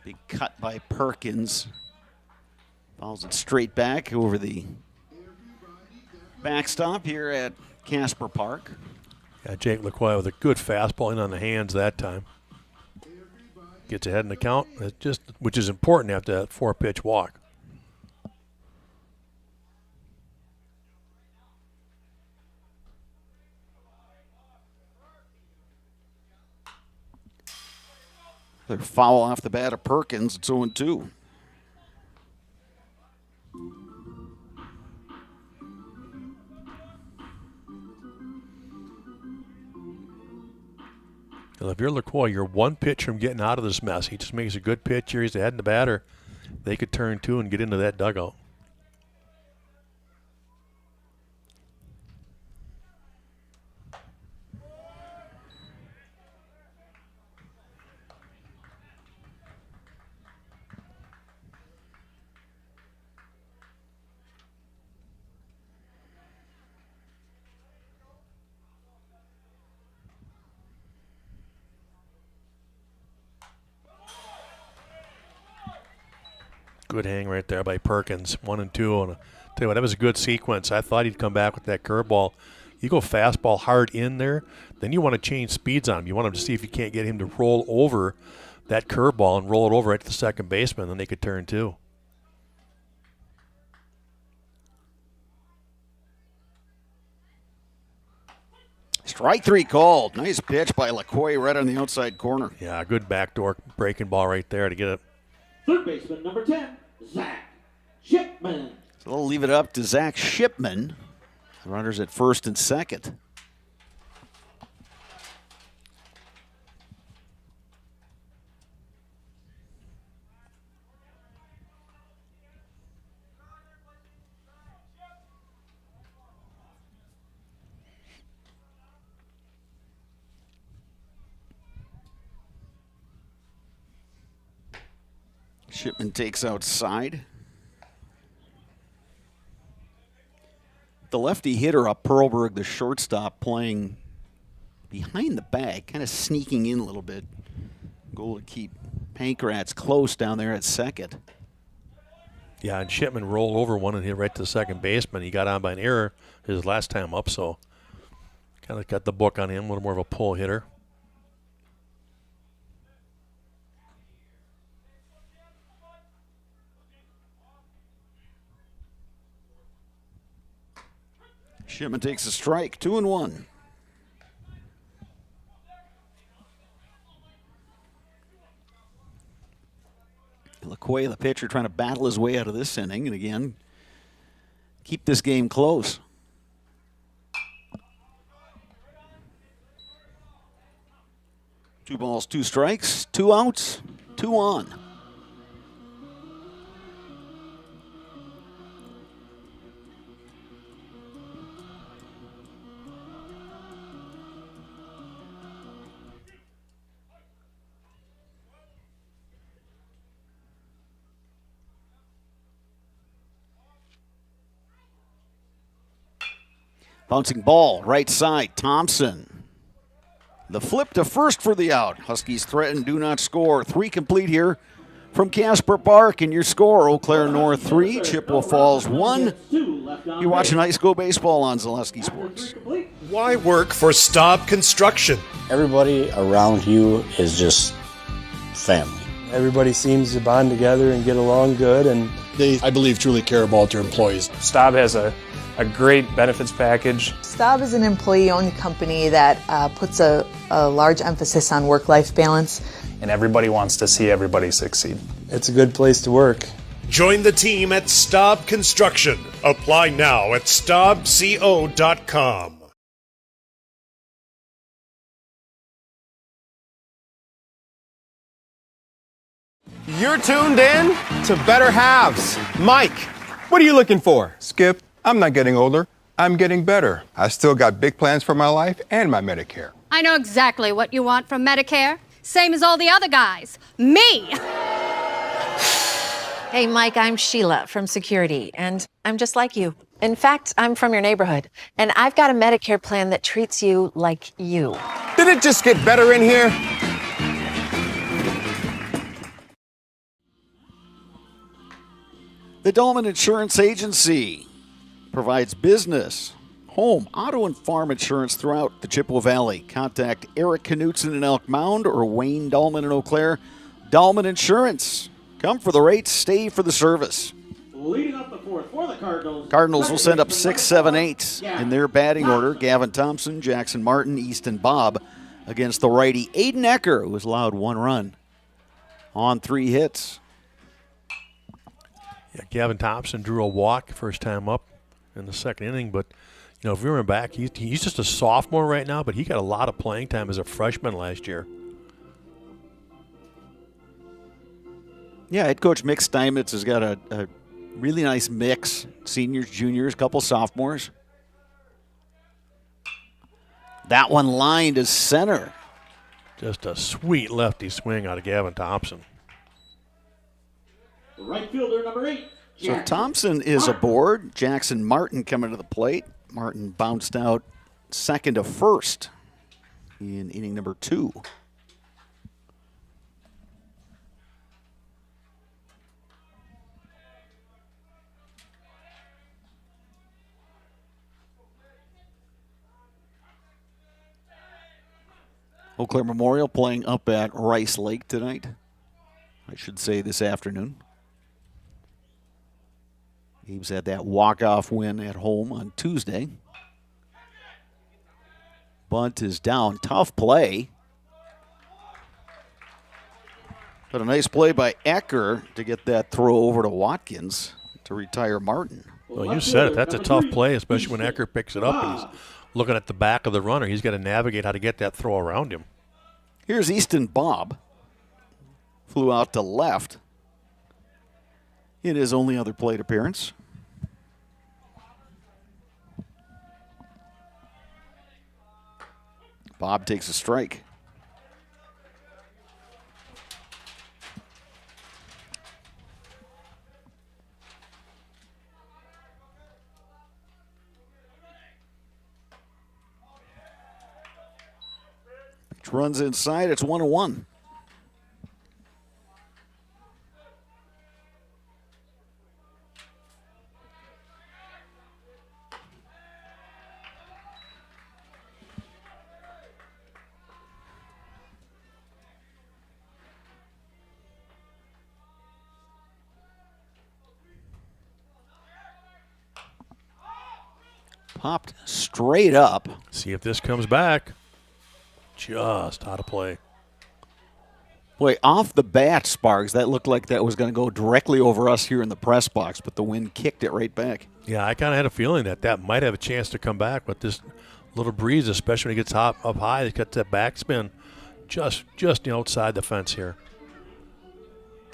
Big cut by Perkins. Fouls it straight back over the backstop here at Casper Park. Yeah, Jake LaCroix with a good fastball in on the hands that time. Gets ahead in the count, which is important after that 4-pitch walk. They're foul off the bat of Perkins. It's 0-2. Well, if you're LaCroix, you're one pitch from getting out of this mess. He just makes a good pitch here. He's ahead in the batter. They could turn two and get into that dugout. Good hang right there by Perkins. 1 and 2. And tell you what, that was a good sequence. I thought he'd come back with that curveball. You go fastball hard in there, then you want to change speeds on him. You want him to see if you can't get him to roll over that curveball and roll it over right to the second baseman. Then they could turn two. Strike three called. Nice pitch by LaCroix right on the outside corner. Yeah, good backdoor breaking ball right there to get it. Third baseman, number 10, Zach Shipman. So they'll leave it up to Zach Shipman. Runners at first and second. Shipman takes outside. The lefty hitter up Perlberg, the shortstop, playing behind the bag, kind of sneaking in a little bit. Goal to keep Pankratz close down there at second. Yeah, and Shipman rolled over one and hit right to the second baseman. He got on by an error his last time up, so kind of got the book on him, a little more of a pull hitter. Shipman takes a strike, 2-1. LaCroix, the pitcher, trying to battle his way out of this inning, and again, keep this game close. Two balls, two strikes, 2 outs, 2 on. Bouncing ball, right side, Thompson. The flip to first for the out. Huskies threaten, do not score. 3 complete here from Casper Park. And your score, Eau Claire North 3, Chippewa Falls 1. You're watching High School Baseball on Zaleski Sports. Why work for Staub Construction? Everybody around you is just family. Everybody seems to bond together and get along good, and They, I believe, truly care about their employees. Staub has a great benefits package. Staub is an employee-owned company that puts a large emphasis on work-life balance. And everybody wants to see everybody succeed. it's a good place to work. Join the team at Staub Construction. Apply now at staubco.com. You're tuned in to Better Halves. Mike, what are you looking for? Skip, I'm not getting older. I'm getting better. I still got big plans for my life and my Medicare. I know exactly what you want from Medicare. Same as all the other guys. Me! Hey, Mike, I'm Sheila from Security, and I'm just like you. In fact, I'm from your neighborhood, and I've got a Medicare plan that treats you like you. Did it just get better in here? The Dolman Insurance Agency provides business, Home, auto, and farm insurance throughout the Chippewa Valley. Contact Eric Knutson in Elk Mound or Wayne Dahlman in Eau Claire. Dahlman Insurance. Come for the rates, stay for the service. Leading up the fourth for the Cardinals. Cardinals will send up 6, 7, 8 in their batting order. Gavin Thompson, Jackson Martin, Easton Bob against the righty Aiden Ecker, who has allowed 1 run on 3 hits. Yeah, Gavin Thompson drew a walk first time up in the second inning, but if you remember back, he's just a sophomore right now, but he got a lot of playing time as a freshman last year. Yeah, head coach Mick Steinmetz has got a really nice mix. Seniors, juniors, couple sophomores. That one lined to center. Just a sweet lefty swing out of Gavin Thompson. The right fielder, number 8. So Thompson is aboard. Jackson Martin coming to the plate. Martin bounced out second to first in inning number 2. Eau Claire Memorial playing up at Rice Lake tonight. I should say this afternoon. Abe's had that walk-off win at home on Tuesday. Bunt is down. Tough play. But a nice play by Ecker to get that throw over to Watkins to retire Martin. Well, you said it. That's a tough play, especially when Ecker picks it up and he's looking at the back of the runner. He's got to navigate how to get that throw around him. Here's Easton Bob. Flew out to left in his only other plate appearance. Bob takes a strike. Pitch runs inside. It's 1-1. Popped straight up. See if this comes back. Just out of play. Boy, off the bat, Sparks, that looked like that was going to go directly over us here in the press box, but the wind kicked it right back. Yeah, I kind of had a feeling that might have a chance to come back with this little breeze, especially when it gets up high. It got that backspin just outside the fence here.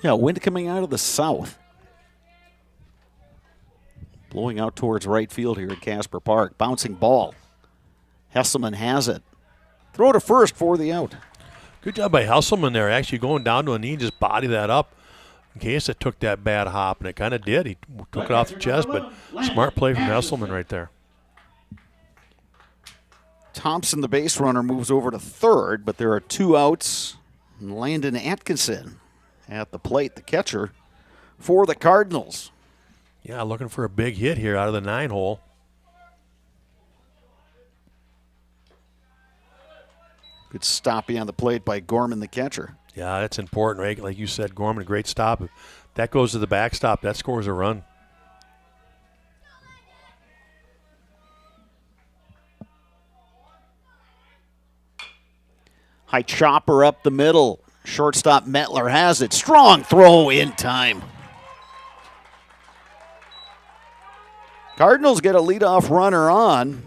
Yeah, wind coming out of the south. Blowing out towards right field here at Casper Park. Bouncing ball. Hesselman has it. Throw to first for the out. Good job by Hesselman there, actually going down to a knee and just body that up in case it took that bad hop, and it kind of did. He took it off the chest, but smart play from Hesselman right there. Thompson, the base runner, moves over to third, but there are 2 outs. And Landon Atkinson at the plate, the catcher for the Cardinals. Yeah, looking for a big hit here out of the 9-hole. Good stop behind the plate by Gorman, the catcher. Yeah, that's important, right? Like you said, Gorman, a great stop. If that goes to the backstop, that scores a run. High chopper up the middle. Shortstop Metler has it. Strong throw in time. Cardinals get a leadoff runner on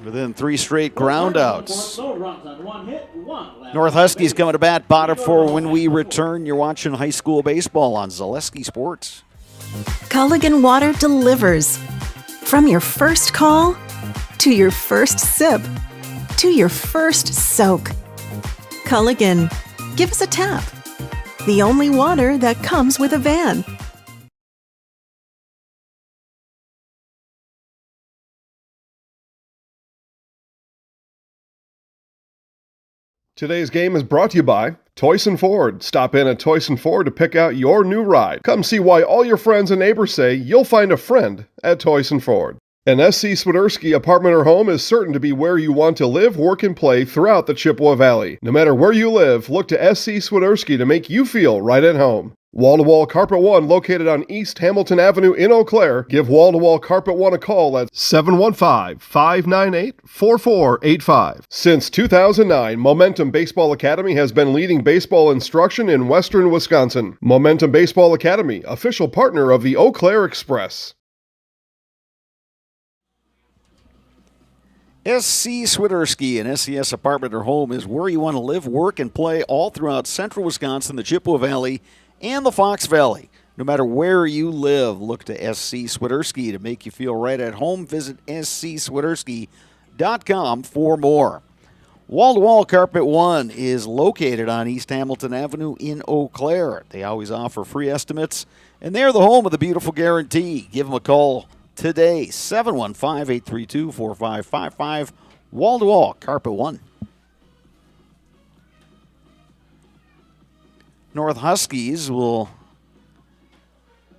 within 3 straight groundouts. North Huskies coming to bat, bottom 4 when we return. You're watching high school baseball on Zaleski Sports. Culligan Water delivers. From your first call, to your first sip, to your first soak. Culligan, give us a tap. The only water that comes with a van. Today's game is brought to you by Toyson Ford. Stop in at Toyson Ford to pick out your new ride. Come see why all your friends and neighbors say you'll find a friend at Toyson Ford. An SC Swiderski apartment or home is certain to be where you want to live, work, and play throughout the Chippewa Valley. No matter where you live, look to SC Swiderski to make you feel right at home. Wall-to-Wall Carpet One, located on East Hamilton Avenue in Eau Claire. Give Wall-to-Wall Carpet One a call at 715-598-4485. Since 2009, Momentum Baseball Academy has been leading baseball instruction in western Wisconsin. Momentum Baseball Academy, official partner of the Eau Claire Express. SC Swiderski, an SCS apartment or home, is where you want to live, work, and play all throughout central Wisconsin, the Chippewa Valley, and the Fox Valley. No matter where you live, look to SC Swiderski to make you feel right at home. Visit scswiderski.com for more. Wall-to-Wall Carpet One is located on East Hamilton Avenue in Eau Claire. They always offer free estimates, and they're the home of the beautiful guarantee. Give them a call today, 715-832-4555. Wall-to-Wall Carpet One. North Huskies will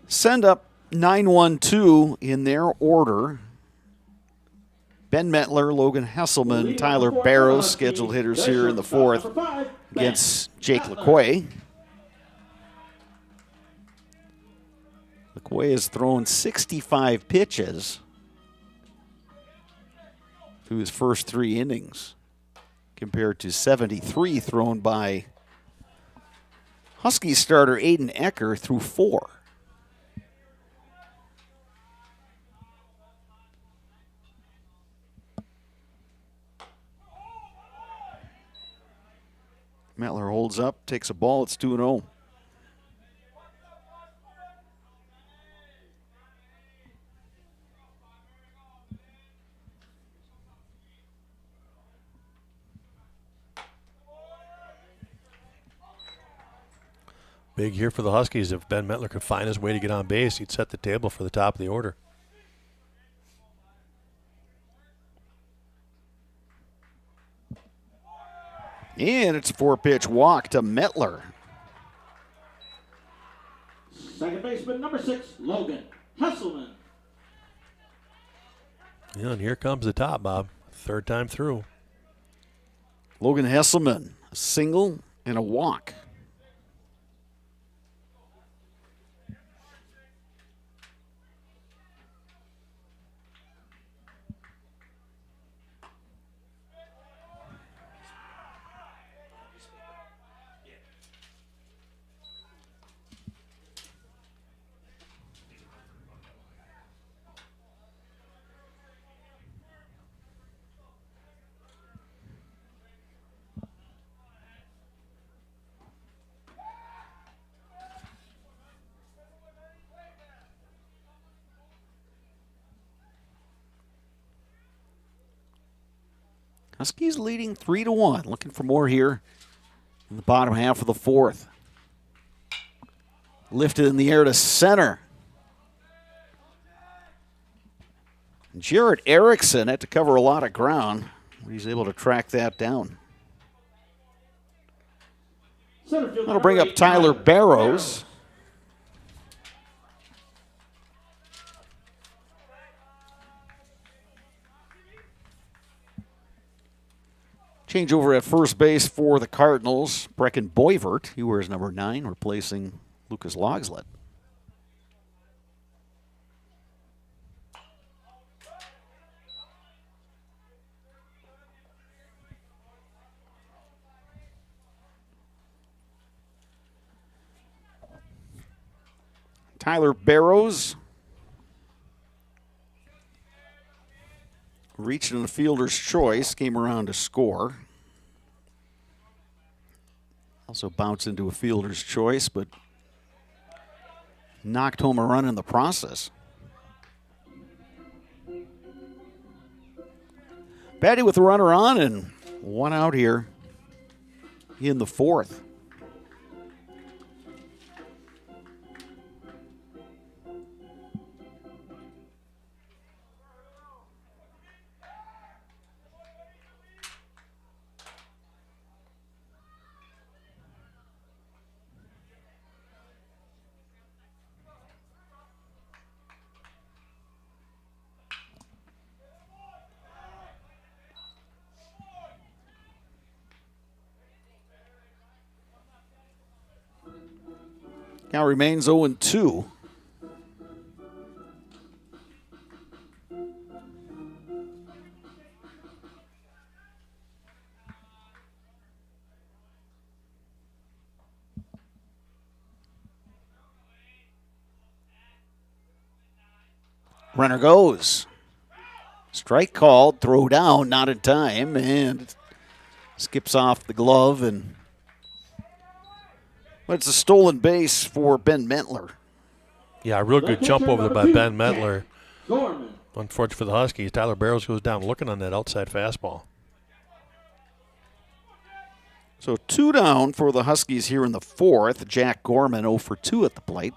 send up 9-1-2 in their order. Ben Metler, Logan Hesselman, Tyler Barrows, scheduled hitters here in the fourth against Jake LeQuay. LeQuay has thrown 65 pitches through his first 3 innings, compared to 73 thrown by Huskies starter Aiden Ecker through 4. Metler holds up, takes a ball, it's 2-0. Big year for the Huskies. If Ben Metler could find his way to get on base, he'd set the table for the top of the order. And it's a 4-pitch walk to Metler. Second baseman, number 6, Logan Hesselman. Yeah, and here comes the top, Bob. Third time through. Logan Hesselman, a single and a walk. Huskies leading 3-1. Looking for more here in the bottom half of the fourth. Lifted in the air to center. Jarrett Erickson had to cover a lot of ground. He's able to track that down. That'll bring up Tyler Barrows. Change over at first base for the Cardinals. Brecken Boivert, he wears number 9, replacing Lucas Logslet. Tyler Barrows reached in the fielder's choice, came around to score. Also bounced into a fielder's choice, but knocked home a run in the process. Batty with a runner on and 1 out here in the fourth. Count remains 0-2. Runner goes. Strike called, throw down, not in time, and skips off the glove. And it's a stolen base for Ben Mentler. Yeah, a real good jump over there by Ben Mentler. Unfortunate for the Huskies, Tyler Barrows goes down looking on that outside fastball. So 2 down for the Huskies here in the 4th. Jack Gorman 0 for 2 at the plate.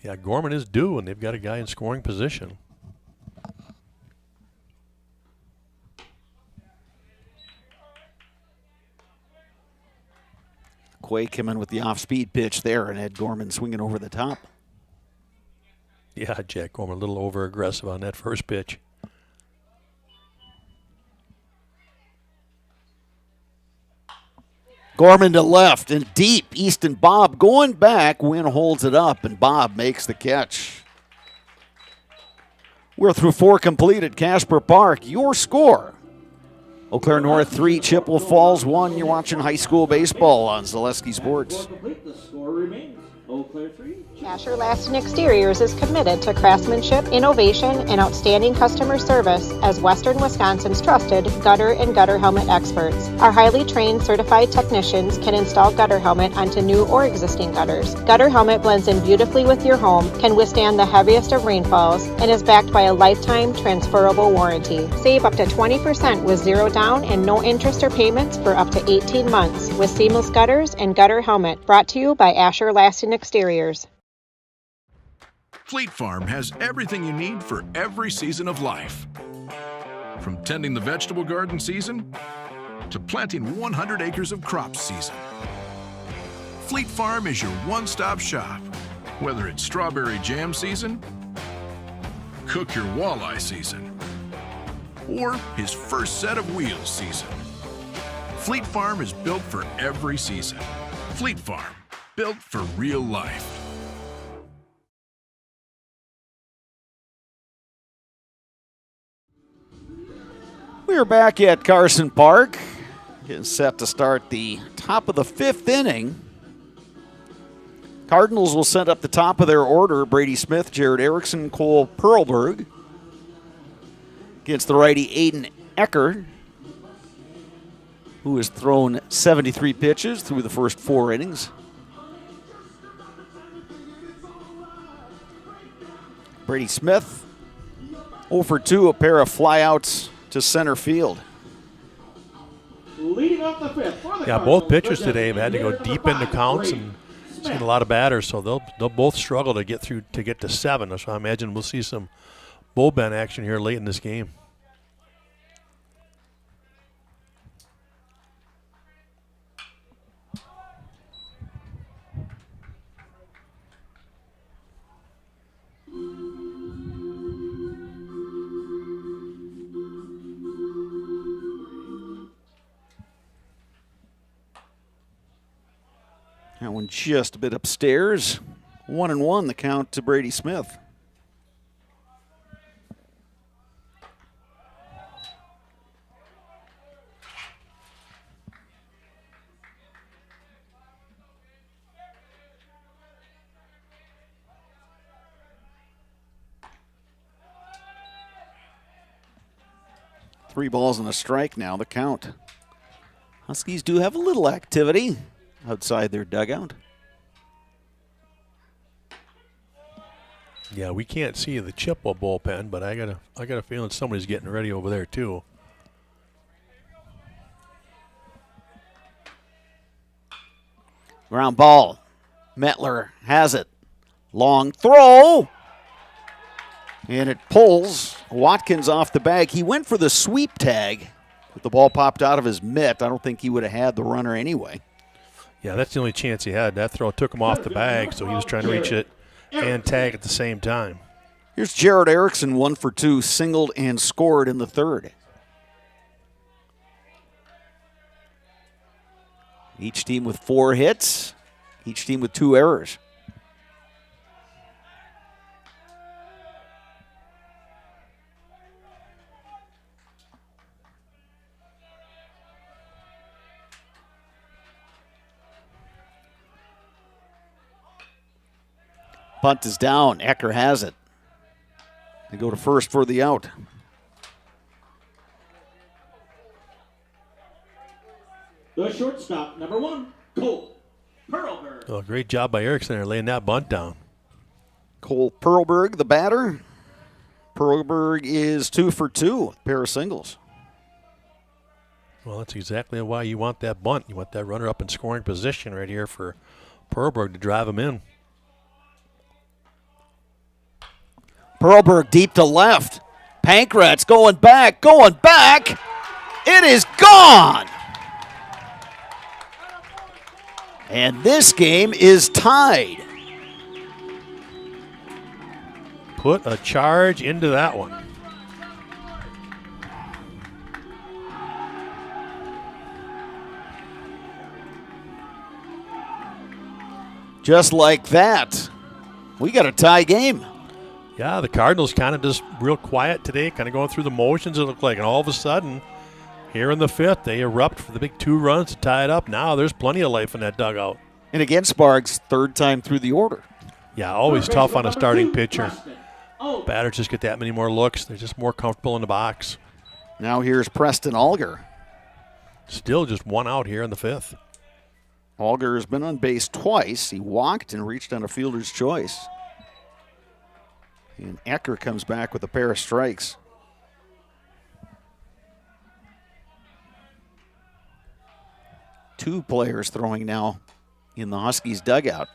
Yeah, Gorman is due, and they've got a guy in scoring position. Quay came in with the off-speed pitch there and had Gorman swinging over the top. Yeah, Jack Gorman a little over-aggressive on that first pitch. Gorman to left and deep. Easton Bob going back. Wynn holds it up, and Bob makes the catch. We're through 4 completed. Casper Park, your score. Eau Claire North 3, Chippewa Falls 1. You're watching high school baseball on Zaleski Sports. The score remains Eau Claire 3. Asher Laston Exteriors is committed to craftsmanship, innovation, and outstanding customer service as Western Wisconsin's trusted gutter and gutter helmet experts. Our highly trained certified technicians can install gutter helmet onto new or existing gutters. Gutter helmet blends in beautifully with your home, can withstand the heaviest of rainfalls, and is backed by a lifetime transferable warranty. Save up to 20% with 0 down and no interest or payments for up to 18 months with seamless gutters and gutter helmet. Brought to you by Asher Laston Exteriors. Fleet Farm has everything you need for every season of life. From tending the vegetable garden season to planting 100 acres of crops season. Fleet Farm is your one-stop shop. Whether it's strawberry jam season, cook your walleye season, or his first set of wheels season. Fleet Farm is built for every season. Fleet Farm, built for real life. We're back at Carson Park, getting set to start the top of the 5th inning. Cardinals will send up the top of their order: Brady Smith, Jared Erickson, Cole Perlberg. Against the righty Aiden Ecker, who has thrown 73 pitches through the first 4 innings. Brady Smith 0 for 2, a pair of flyouts to center field. Leading off the 5th. Yeah, both pitchers today have had to go deep into counts and seen a lot of batters, so they'll both struggle to get to 7. So I imagine we'll see some bullpen action here late in this game. That one just a bit upstairs. 1-1 the count to Brady Smith. Three balls and a strike now, the count. Huskies do have a little activity outside their dugout. Yeah, we can't see the Chippewa bullpen, but I got a feeling somebody's getting ready over there too. Ground ball. Metler has it. Long throw. And it pulls Watkins off the bag. He went for the sweep tag, but the ball popped out of his mitt. I don't think he would have had the runner anyway. Yeah, that's the only chance he had. That throw took him off the bag, so he was trying to reach it and tag at the same time. Here's Jared Erickson, 1 for 2, singled and scored in the 3rd. Each team with 4 hits, each team with 2 errors. Bunt is down. Ecker has it. They go to first for the out. The shortstop, number 1, Cole Perlberg. Oh, great job by Erickson there laying that bunt down. Cole Perlberg, the batter. Perlberg is 2 for 2, pair of singles. Well, that's exactly why you want that bunt. You want that runner up in scoring position right here for Perlberg to drive him in. Perlberg deep to left. Pankratz going back. It is gone. And this game is tied. Put a charge into that one. Just like that, we got a tie game. Yeah, the Cardinals kind of just real quiet today, kind of going through the motions, it looked like. And all of a sudden, here in the 5th, they erupt for the big 2 runs to tie it up. Now there's plenty of life in that dugout. And again, Sparks, 3rd time through the order. Yeah, always tough on a starting pitcher. Batters just get that many more looks. They're just more comfortable in the box. Now here's Preston Alger. Still just 1 out here in the 5th. Alger has been on base twice. He walked and reached on a fielder's choice. And Ecker comes back with a pair of strikes. Two players throwing now in the Huskies dugout.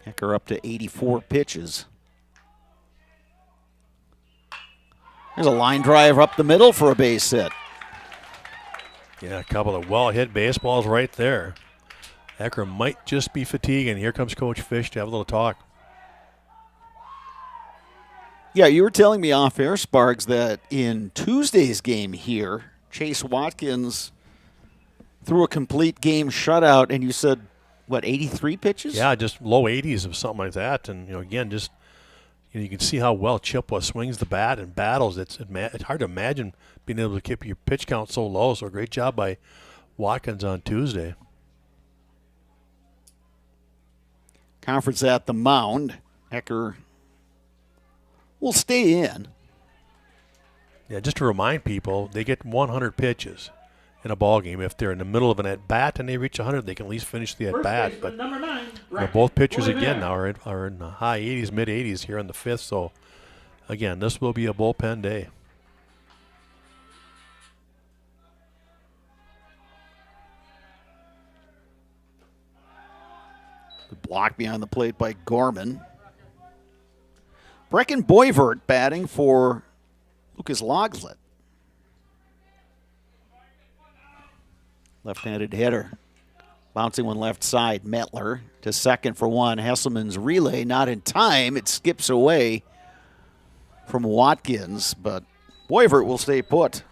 Ecker up to 84 pitches. There's a line drive up the middle for a base hit. Yeah, a couple of well-hit baseballs right there. Ecker might just be fatiguing. Here comes Coach Fish to have a little talk. Yeah, you were telling me off air, Sparks, that in Tuesday's game here, Chase Watkins threw a complete game shutout, and you said, what, 83 pitches? Yeah, just low 80s or something like that. And, again, just you can see how well Chippewa swings the bat and battles. It's hard to imagine being able to keep your pitch count so low. So great job by Watkins on Tuesday. Conference at the mound. Ecker will stay in. Yeah, just to remind people, they get 100 pitches in a ball game. If they're in the middle of an at-bat and they reach 100, they can at least finish the at-bat. But number 9, both pitchers, again, now are in the high 80s, mid-80s here in the 5th. So, again, this will be a bullpen day. The block behind the plate by Gorman. Brecken Boivert batting for Lucas Logslet. Left-handed hitter. Bouncing one left side. Metler to second for one. Hesselman's relay not in time. It skips away from Watkins, but Boivert will stay put.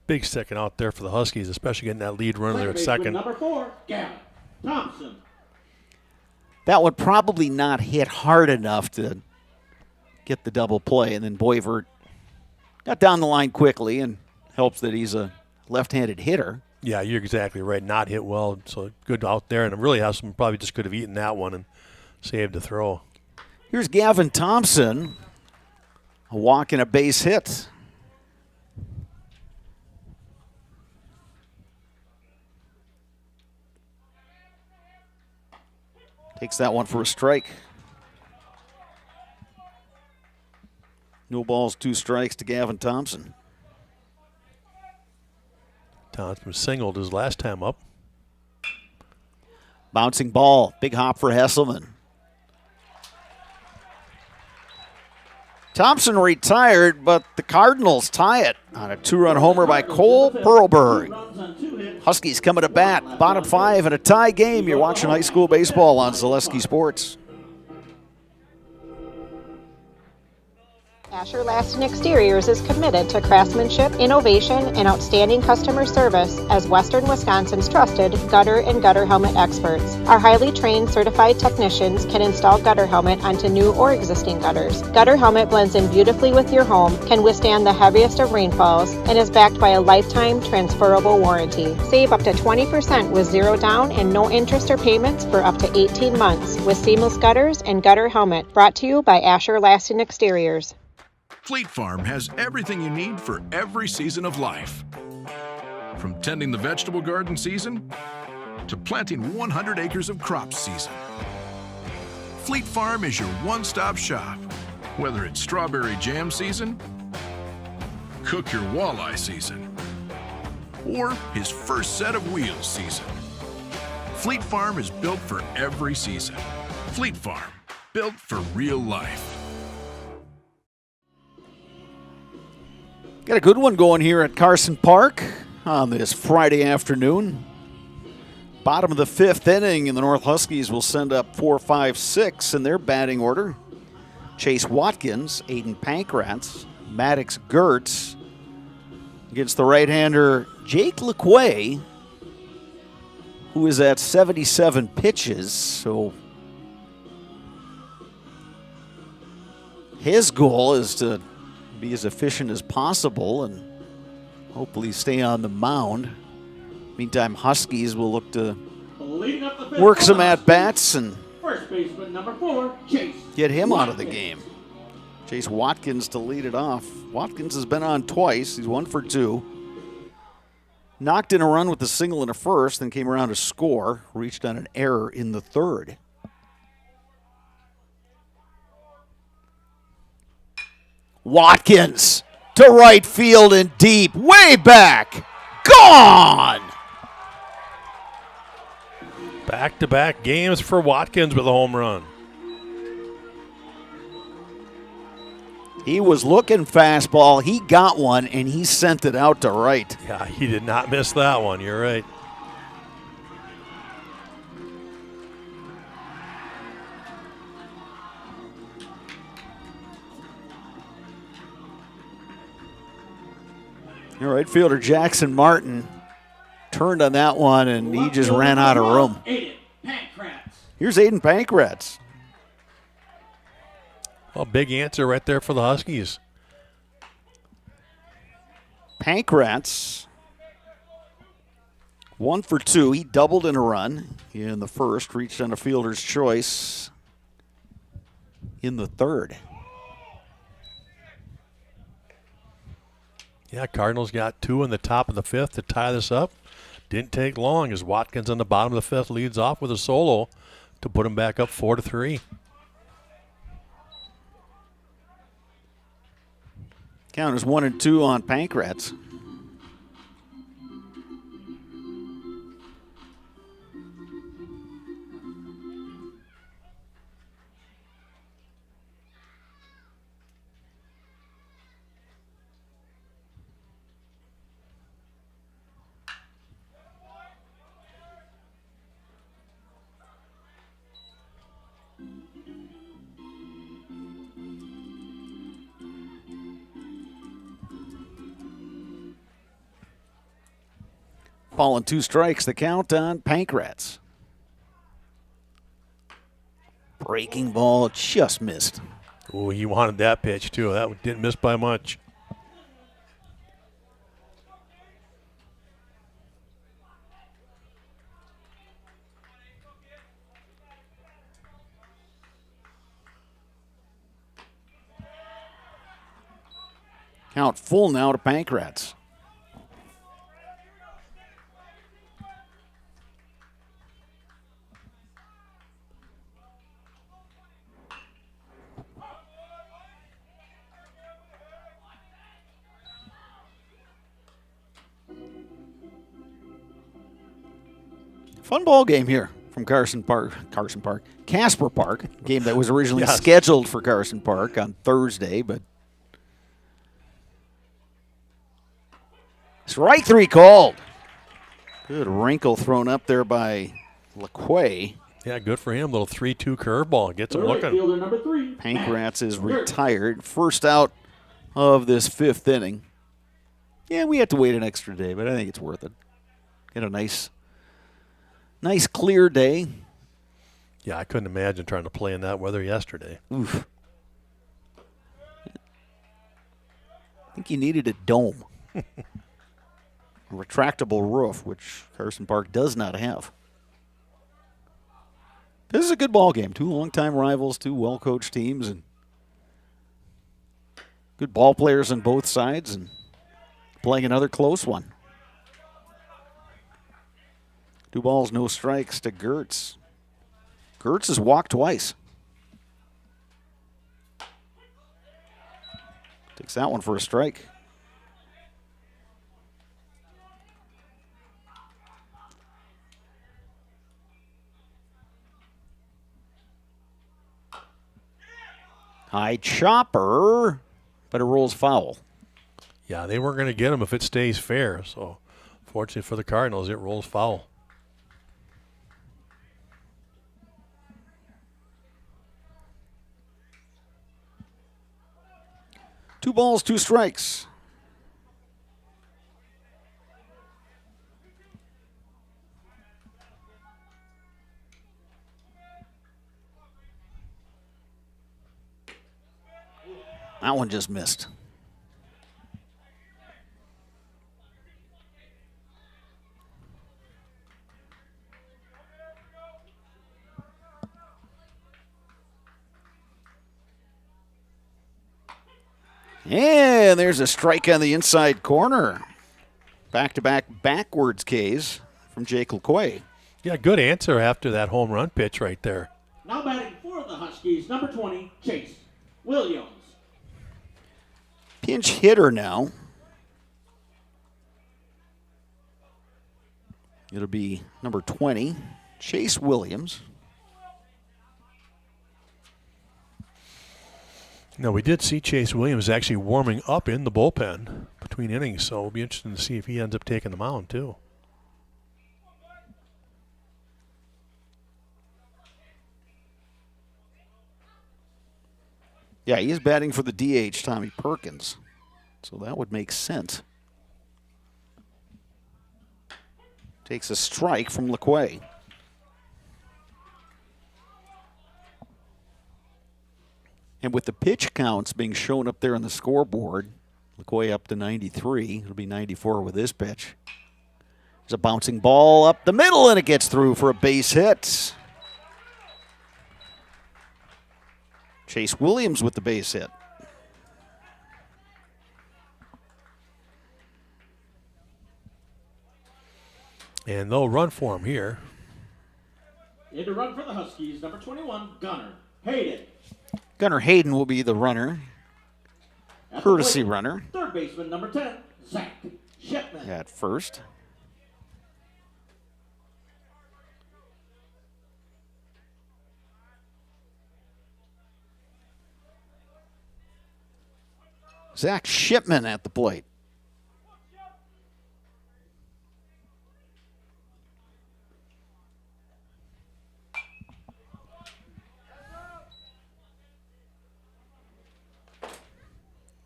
Big second out there for the Huskies, especially getting that lead runner there at second. Number 4, Gavin Thompson. That would probably not hit hard enough to get the double play, and then Boivert got down the line quickly and helps that he's a left-handed hitter. Yeah, you're exactly right. Not hit well, so good out there, and it really Hesselman probably just could have eaten that one and saved the throw. Here's Gavin Thompson, a walk and a base hit. Takes that one for a strike. No balls, 2 strikes to Gavin Thompson. Thompson singled his last time up. Bouncing ball, big hop for Hesselman. Thompson retired, but the Cardinals tie it on a 2-run homer by Cole Perlberg. Huskies coming to bat, bottom 5 in a tie game. You're watching high school baseball on Zaleski Sports. Asher Laston Exteriors is committed to craftsmanship, innovation, and outstanding customer service as Western Wisconsin's trusted gutter and gutter helmet experts. Our highly trained certified technicians can install gutter helmet onto new or existing gutters. Gutter helmet blends in beautifully with your home, can withstand the heaviest of rainfalls, and is backed by a lifetime transferable warranty. Save up to 20% with zero down and no interest or payments for up to 18 months with seamless gutters and gutter helmet. Brought to you by Asher Laston Exteriors. Fleet Farm has everything you need for every season of life. From tending the vegetable garden season to planting 100 acres of crop season. Fleet Farm is your one-stop shop. Whether it's strawberry jam season, cook your walleye season, or his first set of wheels season. Fleet Farm is built for every season. Fleet Farm, built for real life. Got a good one going here at Carson Park on this Friday afternoon. Bottom of the fifth inning, and the North Huskies will send up 4, 5, 6 in their batting order. Chase Watkins, Aiden Pankratz, Maddox Gertz against the right-hander Jake LeQuay, who is at 77 pitches. So his goal is to be as efficient as possible and hopefully stay on the mound. Meantime, Huskies will look to work some at-bats and First baseman number 4, Chase. Get him out of the game. Chase Watkins to lead it off. Watkins has been on twice. He's 1 for 2. Knocked in a run with a single in the first, then came around to score. Reached on an error in the third. Watkins to right field and deep, way back, gone! Back-to-back games for Watkins with a home run. He was looking fastball, he got one, and he sent it out to right. Yeah, he did not miss that one, you're right. Your right fielder Jackson Martin turned on that one, and he just ran out of room. Here's Aiden Pankratz. Well, big answer right there for the Huskies. Pankratz, 1 for 2. He doubled in a run in the first, reached on a fielder's choice in the third. Yeah, Cardinals got 2 in the top of the fifth to tie this up. Didn't take long as Watkins on the bottom of the fifth leads off with a solo to put him back up 4-3. Count is 1-2 on Pankratz. Ball and 2 strikes, the count on Pankratz. Breaking ball just missed. Oh, he wanted that pitch too. That didn't miss by much. Count full now to Pankratz. Fun ball game here from Casper Park, game that was originally scheduled for Carson Park on Thursday, but strike 3 called. Good wrinkle thrown up there by LeQuay. Yeah, good for him. Little 3-2 curveball. Gets him looking. Fielder number 3. Pankratz is retired. First out of this 5th inning. Yeah, we had to wait an extra day, but I think it's worth it. Get a nice clear day. Yeah, I couldn't imagine trying to play in that weather yesterday. Oof. I think you needed a dome. A retractable roof, which Carson Park does not have. This is a good ball game. 2 longtime rivals, 2 well-coached teams, and good ball players on both sides, and playing another close one. 2 balls, no strikes to Gertz. Gertz has walked twice. Takes that one for a strike. High chopper, but it rolls foul. Yeah, they weren't going to get him if it stays fair. So, fortunately for the Cardinals, it rolls foul. Two balls, 2 strikes. That one just missed. And there's a strike on the inside corner. Back-to-back backwards Ks from Jake LeQuay. Yeah, good answer after that home run pitch right there. Now batting for the Huskies, number 20, Chase Williams. Pinch hitter now. It'll be number 20, Chase Williams. Now, we did see Chase Williams actually warming up in the bullpen between innings, so it'll be interesting to see if he ends up taking the mound, too. Yeah, he is batting for the DH, Tommy Perkins. So that would make sense. Takes a strike from LeQuay. And with the pitch counts being shown up there on the scoreboard, LeQuay up to 93. It'll be 94 with this pitch. There's a bouncing ball up the middle, and it gets through for a base hit. Chase Williams with the base hit. And they'll run for him here. In to run for the Huskies, number 21, Gunnar Hayden. Gunnar Hayden will be the runner. Courtesy runner. Third baseman, number 10, Zach Shipman. At first. Zach Shipman at the plate.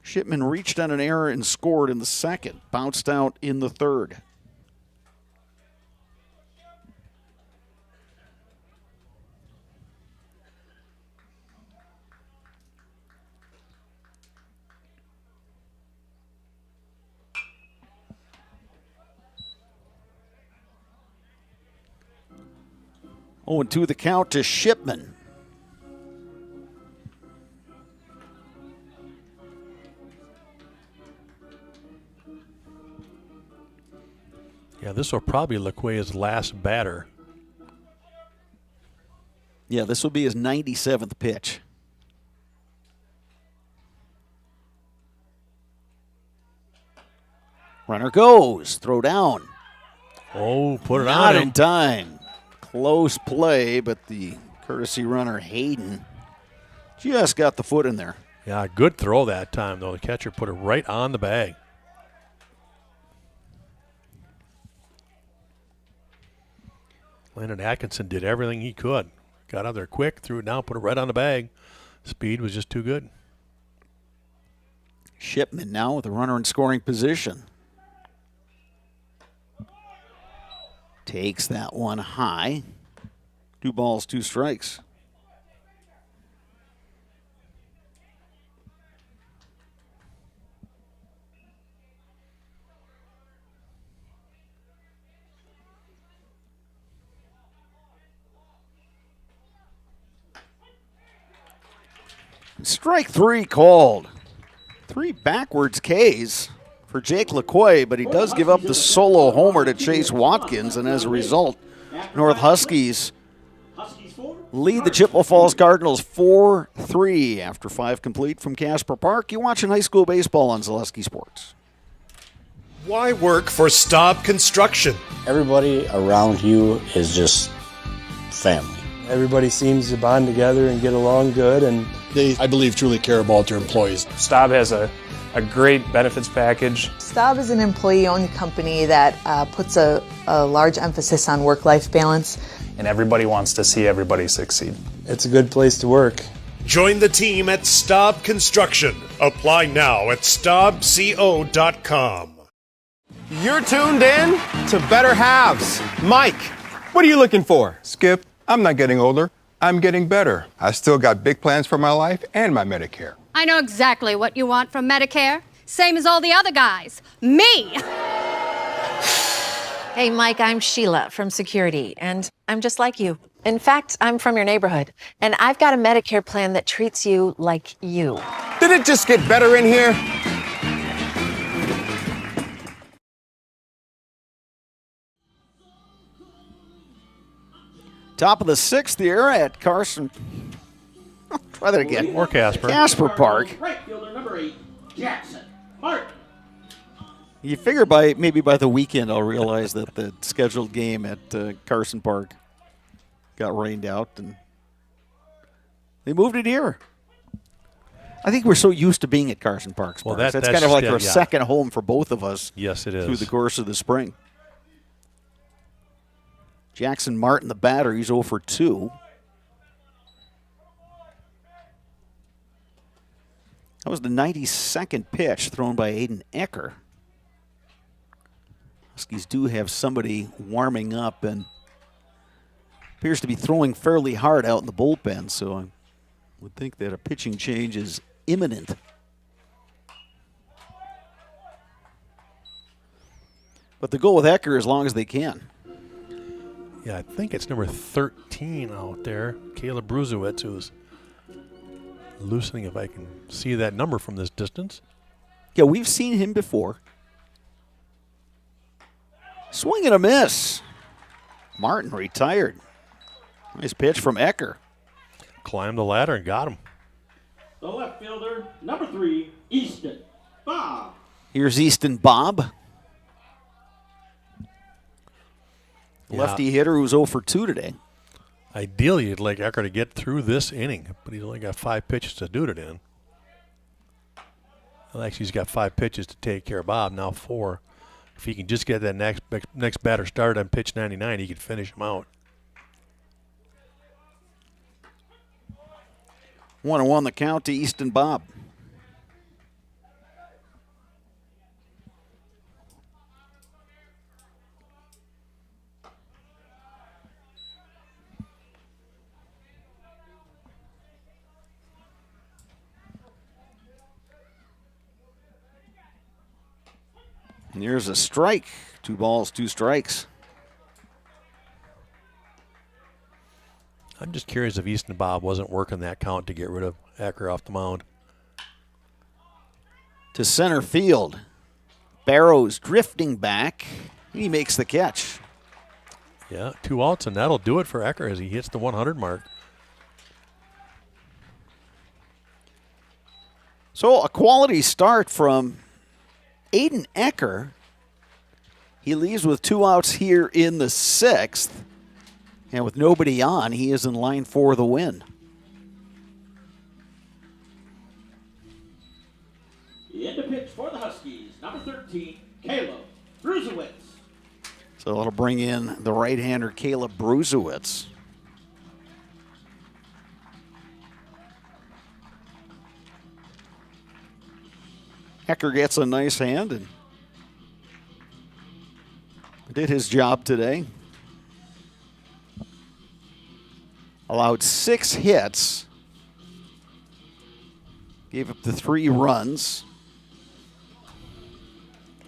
Shipman reached on an error and scored in the second. Bounced out in the third. Oh, and 2 the count to Shipman. Yeah, this will probably be LeQuay's last batter. Yeah, this will be his 97th pitch. Runner goes. Throw down. Oh, put it Not on in him. time. Close play, but the courtesy runner, Hayden, just got the foot in there. Yeah, good throw that time, though. The catcher put it right on the bag. Landon Atkinson did everything he could. Got out there quick, threw it down, put it right on the bag. Speed was just too good. Shipman now with a runner in scoring position. Takes that one high. 2 balls, 2 strikes. Strike 3 called. 3 backwards Ks for Jake LaQuay, but he does give up the solo homer to Chase Watkins, and as a result, North Huskies lead the Chippewa Falls Cardinals 4-3 after 5 complete from Casper Park. You're watching high school baseball on Zaleski Sports. Why work for Staub Construction? Everybody around you is just family. Everybody seems to bond together and get along good, and They, I believe, truly care about their employees. Staub has a great benefits package. Staub is an employee-owned company that puts a large emphasis on work-life balance. And everybody wants to see everybody succeed. it's a good place to work. Join the team at Staub Construction. Apply now at staubco.com. You're tuned in to Better Halves. Mike, what are you looking for? Skip, I'm not getting older. I'm getting better. I still got big plans for my life and my Medicare. I know exactly what you want from Medicare. Same as all the other guys. Me! Hey, Mike, I'm Sheila from Security, and I'm just like you. In fact, I'm from your neighborhood, and I've got a Medicare plan that treats you like you. Did it just get better in here? Top of the 6th here at Carson. Try that again. Or Casper. Casper Park. Right fielder number 8, Jackson Martin. You figure maybe by the weekend I'll realize that the scheduled game at Carson Park got rained out, and they moved it here. I think we're so used to being at Carson Park. Well, that's that's kind of like yeah, our yeah. second home for both of us. Yes, it is. Through the course of the spring. Jackson Martin, the batter, he's 0 for 2. That was the 92nd pitch thrown by Aiden Ecker. Huskies do have somebody warming up and appears to be throwing fairly hard out in the bullpen, so I would think that a pitching change is imminent. But they go with Ecker as long as they can. Yeah, I think it's number 13 out there, Caleb Bruzewitz, who's loosening, if I can see that number from this distance. Yeah, we've seen him before. Swing and a miss. Martin retired. Nice pitch from Ecker. Climbed the ladder and got him. The left fielder number 3, Easton Bob. Here's Easton Bob. Yeah. Lefty hitter who's 0 for 2 today. Ideally, you'd like Ecker to get through this inning, but he's only got 5 pitches to do it in. Well, actually, he's got 5 pitches to take care of Bob, now 4. If he can just get that next batter started on pitch 99, he could finish him out. 1-1 the count to Easton Bob. And here's a strike. 2 balls, 2 strikes. I'm just curious if Easton Bob wasn't working that count to get rid of Ecker off the mound. To center field. Barrows drifting back. He makes the catch. Yeah, 2 outs, and that'll do it for Ecker as he hits the 100 mark. So a quality start from Aiden Ecker. He leaves with 2 outs here in the 6th. And with nobody on, he is in line for the win. In the pitch for the Huskies, number 13, Caleb Bruzewitz. So that'll bring in the right-hander Caleb Bruzewitz. Hecker gets a nice hand and did his job today. Allowed 6 hits. Gave up the 3 runs.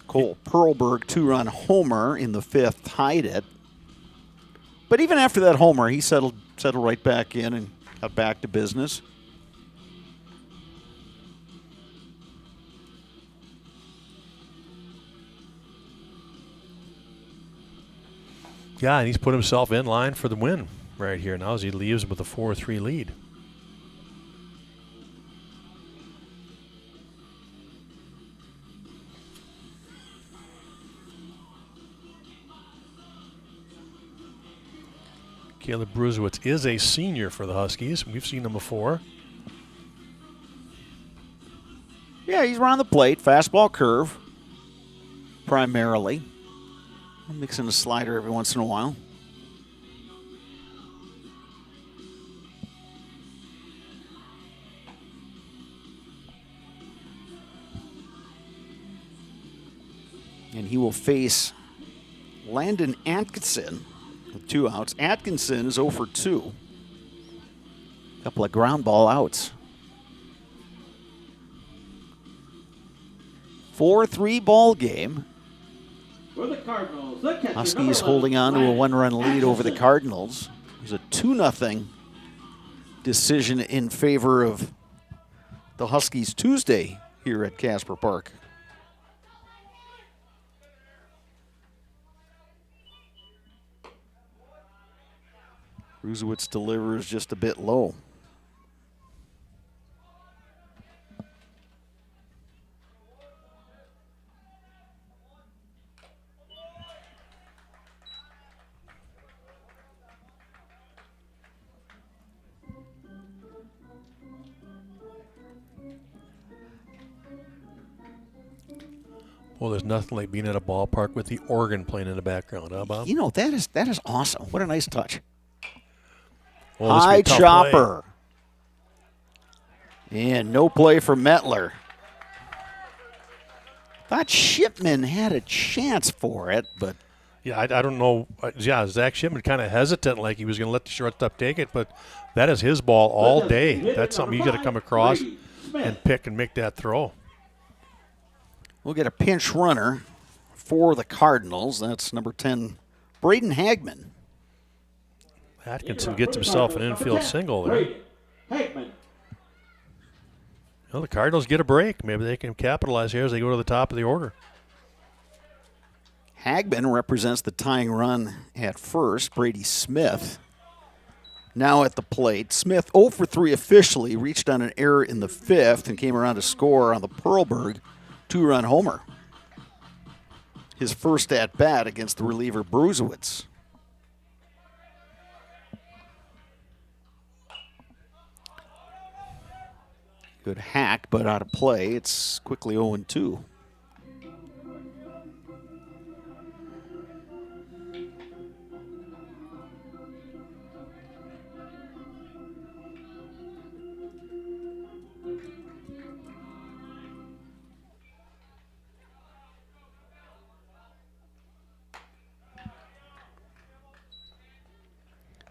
Cole Perlberg 2-run homer in the 5th tied it. But even after that homer, he settled right back in and got back to business. Yeah, and he's put himself in line for the win right here now as he leaves with a 4-3 lead. Caleb Bruzewitz is a senior for the Huskies. We've seen him before. Yeah, he's around the plate. Fastball curve, primarily. Mixing a slider every once in a while. And he will face Landon Atkinson with 2 outs. Atkinson is 0 for 2. Couple of ground ball outs. 4-3 ball game. For the Cardinals, the catcher, Huskies holding on to a 1-run lead over the Cardinals. It was a 2-0 decision in favor of the Huskies Tuesday here at Casper Park. Bruzewitz delivers just a bit low. Well, there's nothing like being at a ballpark with the organ playing in the background, huh, Bob? You know, that is awesome. What a nice touch. Well, this will high be a tough chopper. And no play for Mettler. Thought Shipman had a chance for it, but... Yeah, I don't know. Yeah, Zach Shipman kind of hesitant, like he was going to let the shortstop take it, but that is his ball all day. That's something you got to come across and pick and make that throw. We'll get a pinch runner for the Cardinals. That's number 10, Braden Hagman. Atkinson gets himself an infield single there. Well, the Cardinals get a break. Maybe they can capitalize here as they go to the top of the order. Hagman represents the tying run at first. Brady Smith now at the plate. Smith 0 for 3 officially, reached on an error in the 5th and came around to score on the Perlberg 2-run homer. His first at-bat against the reliever Bruzewitz. Good hack, but out of play. It's quickly 0-2.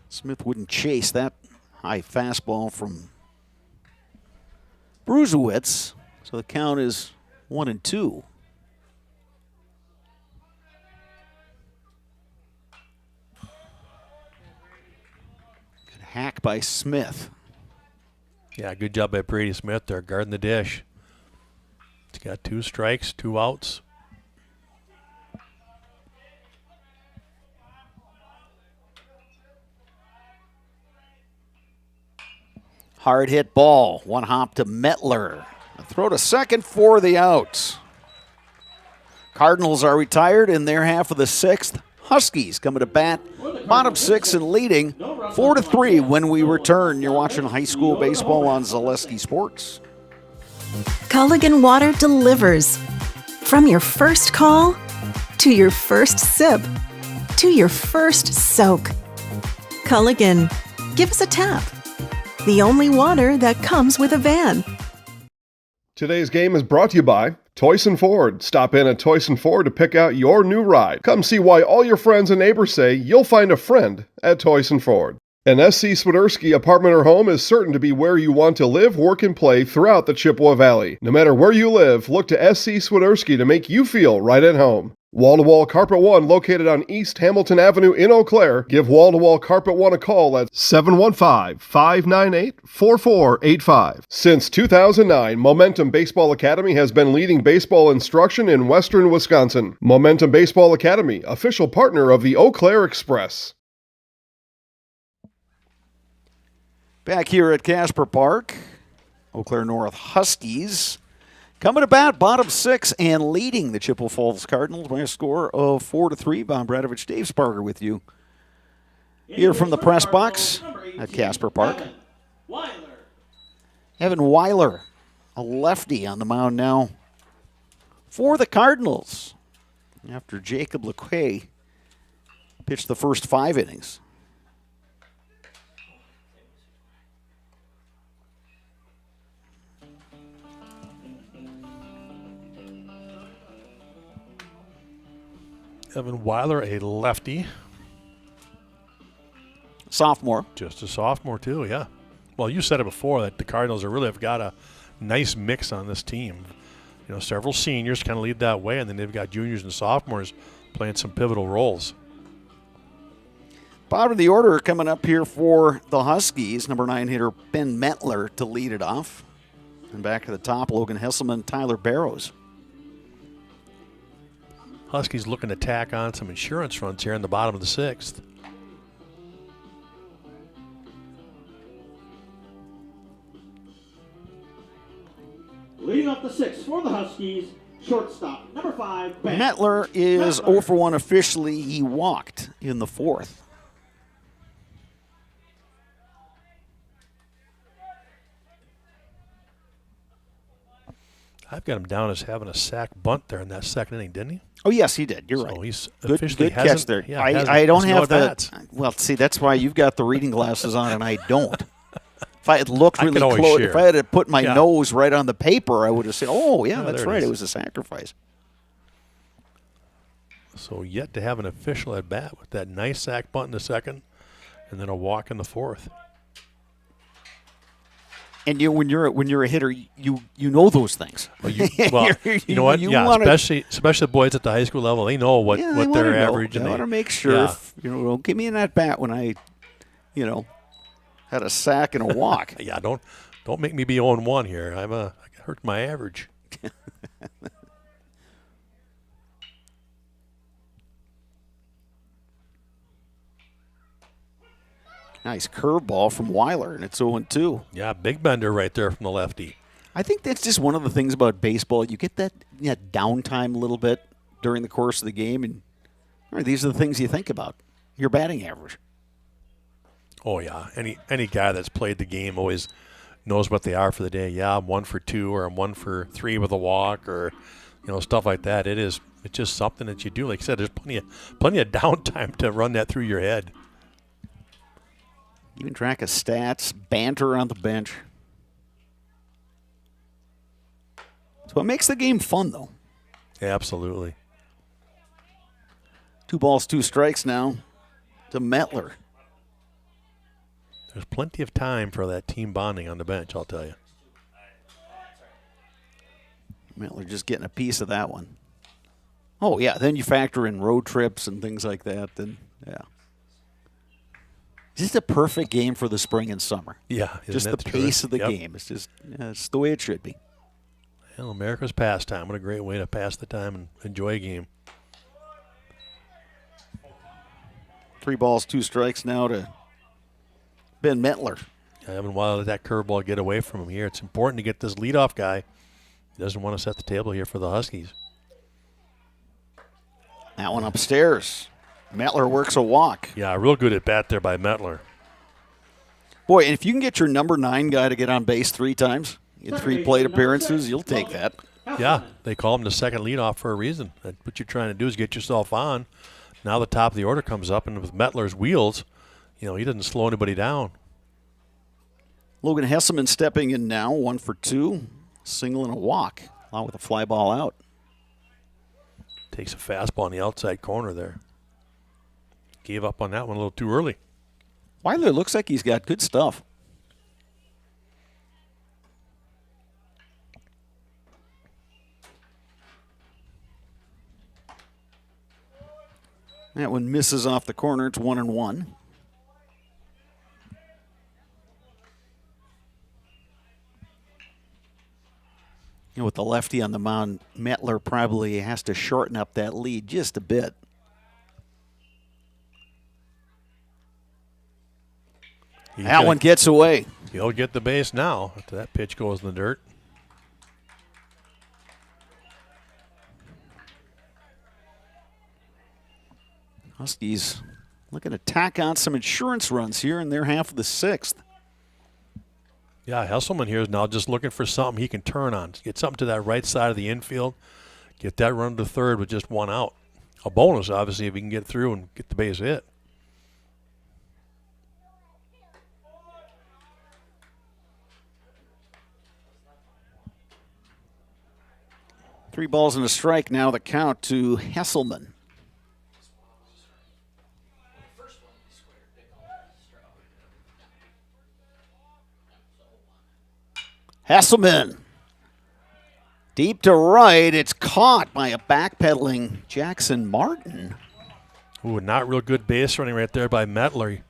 Smith wouldn't chase that high fastball from Bruzewitz, so the count is 1-2. Good hack by Smith. Yeah, good job by Brady Smith there, guarding the dish. He's got 2 strikes, 2 outs. Hard hit ball. 1 hop to Mettler. A throw to second for the outs. Cardinals are retired in their half of the 6th. Huskies coming to bat. Bottom 6 and leading 4-3 when we return. You're watching high school baseball on Zaleski Sports. Culligan Water delivers. From your first call to your first sip to your first soak. Culligan, give us a tap. The only water that comes with a van. Today's game is brought to you by Toyson Ford. Stop in at Toyson Ford to pick out your new ride. Come see why all your friends and neighbors say you'll find a friend at Toyson Ford. An SC Swiderski apartment or home is certain to be where you want to live, work, and play throughout the Chippewa Valley. No matter where you live, look to SC Swiderski to make you feel right at home. Wall-to-Wall Carpet One, located on East Hamilton Avenue in Eau Claire. Give Wall-to-Wall Carpet One a call at 715-598-4485. Since 2009, Momentum Baseball Academy has been leading baseball instruction in western Wisconsin. Momentum Baseball Academy, official partner of the Eau Claire Express. Back here at Casper Park, Eau Claire North Huskies coming to bat, bottom 6, and leading the Chippewa Falls Cardinals by a score of 4-3. Bob Bradovich, Dave Sparger with you here from the press box at Casper Park. Evan Weiler, a lefty on the mound now for the Cardinals after Jacob LeQuay pitched the first 5 innings. Evan Weiler, a lefty. Sophomore. Just a sophomore, too, yeah. Well, you said it before that the Cardinals really have got a nice mix on this team. You know, several seniors kind of lead that way, and then they've got juniors and sophomores playing some pivotal roles. Bottom of the order coming up here for the Huskies. Number 9 hitter Ben Metler to lead it off. And back to the top, Logan Hesselman, Tyler Barrows. Huskies looking to tack on some insurance runs here in the bottom of the 6th. Leading up the 6th for the Huskies, shortstop, number 5, Ben. Metler is 0 for 1 officially. He walked in the 4th. I've got him down as having a sack bunt there in that second inning, didn't he? Oh, yes, he did. You're so right. He's good officially catch there. Yeah, I don't have that. Well, see, that's why you've got the reading glasses on and I don't. If I had looked really close, share. if I had to put my nose right on the paper, I would have said, oh, yeah, that's right. It was a sacrifice. So yet to have an official at bat with that nice sack bunt in the second and then a walk in the 4th. And when you're a hitter, you know those things. Well, you know what? Especially the boys at the high school level, they know what their average. They want to make sure. Don't give me an at bat when I, had a sack and a walk. Yeah, don't make me be 0-1 here. I hurt my average. Nice curveball from Weiler, and it's 0-2. Yeah, big bender right there from the lefty. I think that's just one of the things about baseball. You get that downtime a little bit during the course of the game, and these are the things you think about. Your batting average. Oh, yeah. Any guy that's played the game always knows what they are for the day. Yeah, I'm 1 for 2 or I'm 1 for 3 with a walk or, stuff like that. It's just something that you do. Like I said, there's plenty of downtime to run that through your head. Even track of stats, banter on the bench. It's what makes the game fun, though. Yeah, absolutely. 2 balls, 2 strikes now to Metler. There's plenty of time for that team bonding on the bench, I'll tell you. Metler just getting a piece of that one. Oh, yeah, then you factor in road trips and things like that, then, yeah. Just a perfect game for the spring and summer. Yeah. Just the pace of the game. It's just it's the way it should be. Well, America's pastime. What a great way to pass the time and enjoy a game. 3 balls, 2 strikes now to Ben Metler. I haven't wanted that curveball get away from him here. It's important to get this leadoff guy. He doesn't want to set the table here for the Huskies. That one upstairs. Metler works a walk. Yeah, real good at bat there by Metler. Boy, and if you can get your number 9 guy to get on base 3 times in 3 plate appearances, you'll take that. Yeah, they call him the second leadoff for a reason. What you're trying to do is get yourself on. Now the top of the order comes up, and with Metler's wheels, he doesn't slow anybody down. Logan Hesselman stepping in now, 1 for 2, single and a walk. along with a fly ball out. Takes a fastball on the outside corner there. Gave up on that one a little too early. Weiler looks like he's got good stuff. That one misses off the corner. It's 1-1. And with the lefty on the mound, Mettler probably has to shorten up that lead just a bit. That one gets away. He'll get the base now after that pitch goes in the dirt. Huskies looking to tack on some insurance runs here in their half of the sixth. Yeah, Hesselman here is now just looking for something he can turn on. Get something to that right side of the infield. Get that run to third with just one out. A bonus, obviously, if he can get through and get the base hit. Three balls and a strike now the count to Hesselman. Hesselman. Deep to right. It's caught by a backpedaling Jackson Martin. Ooh, not real good base running right there by Mettler.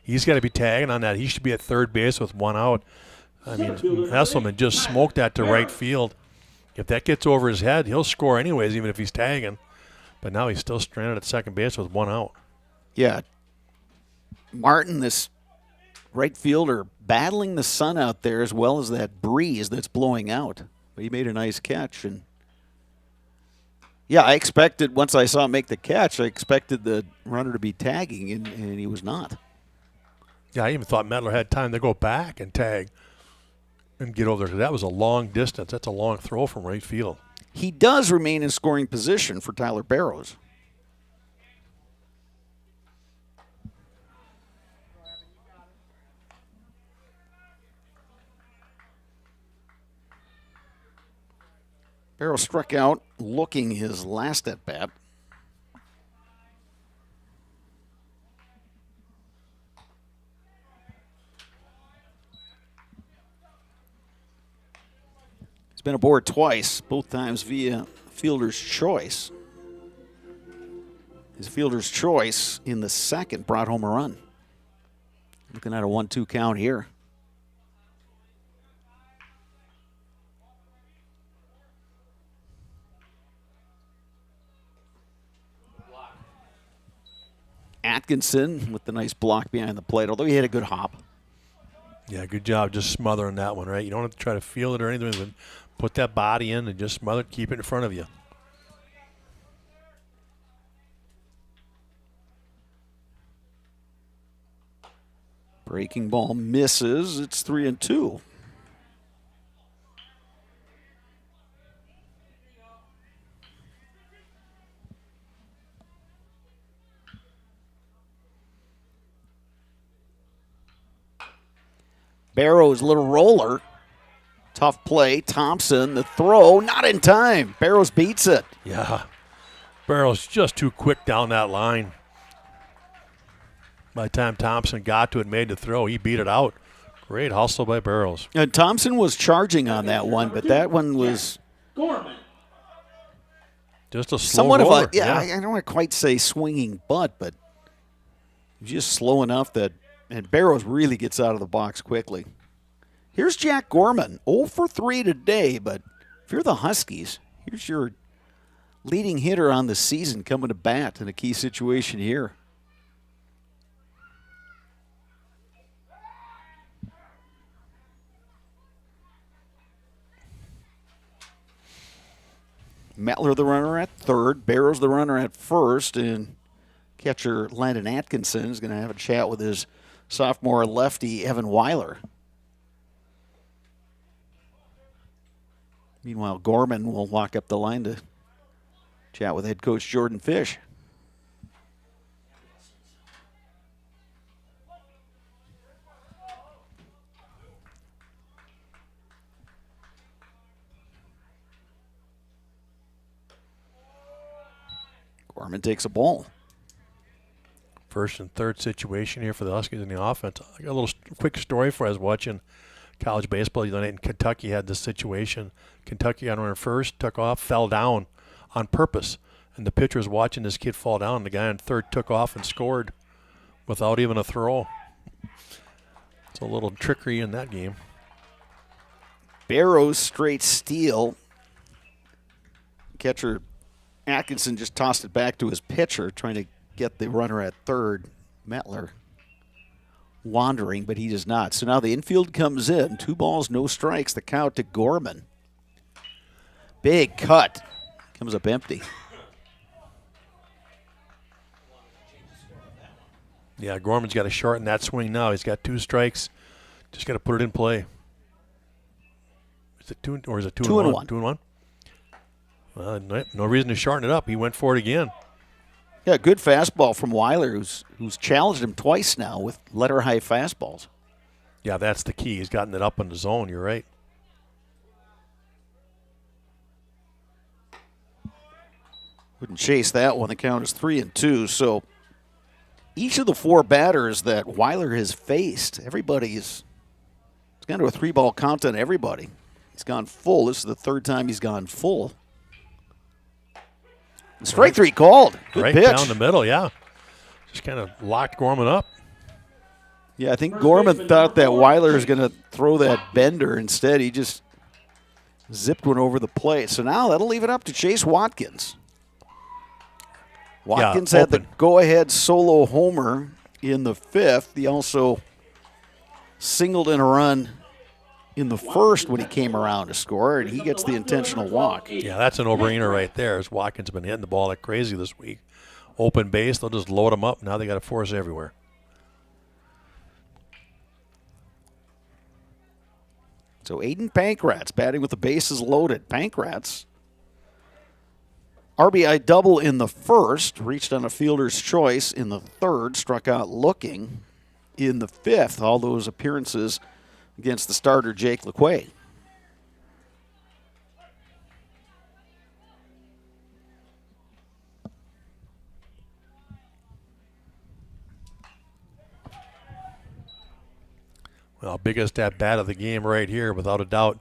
He's got to be tagging on that. He should be at third base with one out. I mean, Hesselman just smoked that to right field. If that gets over his head, he'll score anyways, even if he's tagging. But now he's still stranded at second base with one out. Yeah. Martin, this right fielder, battling the sun out there as well as that breeze that's blowing out. But he made a nice catch. And yeah, I expected, once I saw him make the catch, I expected the runner to be tagging, and he was not. Yeah, I even thought Mettler had time to go back and tag and get over there. That was a long distance. That's a long throw from right field. He does remain in scoring position for Tyler Barrows. Barrows struck out looking his last at bat. He's been aboard twice, both times via fielder's choice. His fielder's choice in the second brought home a run. Looking at a 1-2 count here. Atkinson with the nice block behind the plate, although he had a good hop. Yeah, good job just smothering that one, right? You don't have to try to field it or anything, but put that body in and just smother it, keep it in front of you. Breaking ball misses. It's 3-2. Barrows, little roller. Tough play. Thompson, the throw, not in time. Barrows beats it. Yeah. Barrows just too quick down that line. By the time Thompson got to it, made the throw, he beat it out. Great hustle by Barrows. And Thompson was charging on that one, but that one was just a slow somewhat roller. of a, I don't want to quite say swinging butt, but just slow enough that, and Barrows really gets out of the box quickly. Here's Jack Gorman, 0 for 3 today, but if you're the Huskies, here's your leading hitter on the season coming to bat in a key situation here. Mettler the runner at third, Barrows the runner at first, and catcher Landon Atkinson is going to have a chat with his sophomore lefty Evan Weiler. Meanwhile, Gorman will walk up the line to chat with head coach Jordan Fish. Gorman takes a ball. First and third situation here for the Huskies in the offense. I got a little quick story for us watching college baseball the other night in Kentucky. Had this situation. Kentucky got runner first, took off, fell down on purpose. And the pitcher was watching this kid fall down. The guy on third took off and scored without even a throw. It's a little trickery in that game. Barrows straight steal. Catcher Atkinson just tossed it back to his pitcher, trying to get the runner at third. Mettler wandering, but he does not. So now the infield comes in. 2 balls, no strikes. The count to Gorman. Big cut. Comes up empty. Yeah, Gorman's got to shorten that swing now. He's got 2 strikes. Just got to put it in play. Is it 2 or is it 2 and 1? 2 and 1? Well, no reason to shorten it up. He went for it again. Yeah, good fastball from Weiler, who's challenged him twice now with letter-high fastballs. Yeah, that's the key. He's gotten it up in the zone. You're right. Wouldn't chase that one. The count is 3-2. So each of the 4 batters that Weiler has faced, it's gone to a 3-ball count on everybody. He's gone full. This is the 3rd time he's gone full. And strike 3 called. Good right pitch. Down the middle, yeah. Just kind of locked Gorman up. Yeah, I think Gorman thought that Weiler was going to throw that bender. Instead, he just zipped one over the plate. So now that'll leave it up to Chase Watkins. Watkins had the go-ahead solo homer in the 5th. He also singled in a run in the 1st when he came around to score, and he gets the intentional walk. Yeah, that's a no-brainer right there. As Watkins has been hitting the ball like crazy this week. Open base, they'll just load him up. Now they got a force everywhere. So Aiden Pankratz batting with the bases loaded. Pankratz, RBI double in the 1st, reached on a fielder's choice in the 3rd, struck out looking in the 5th. All those appearances against the starter Jake LeQuay. Well, biggest at-bat of the game right here, without a doubt.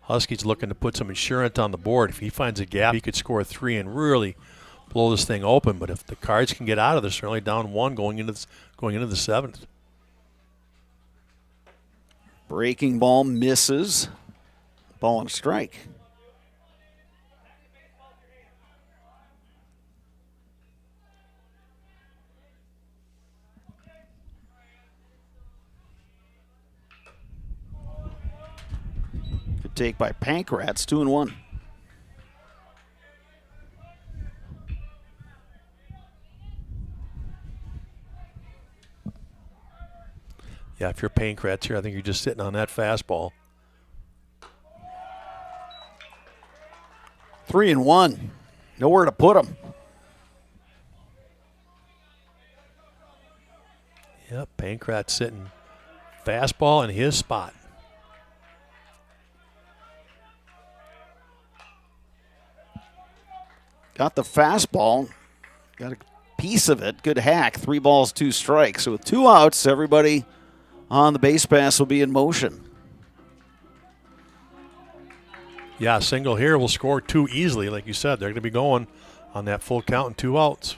Huskies looking to put some insurance on the board. If he finds a gap, he could score 3 and really blow this thing open. But if the Cards can get out of this, they're only down 1 going into the 7th. Breaking ball misses. Ball and a strike. Good take by Pankratz, 2-1. Yeah, if you're Pankratz here, I think you're just sitting on that fastball. 3-1. Nowhere to put him. Yep, Pankratz sitting fastball in his spot. Got the fastball. Got a piece of it. Good hack. 3 balls, 2 strikes. So with 2 outs, everybody on the base pass will be in motion. Yeah, a single here will score 2 easily. Like you said, they're going to be going on that full count and 2 outs.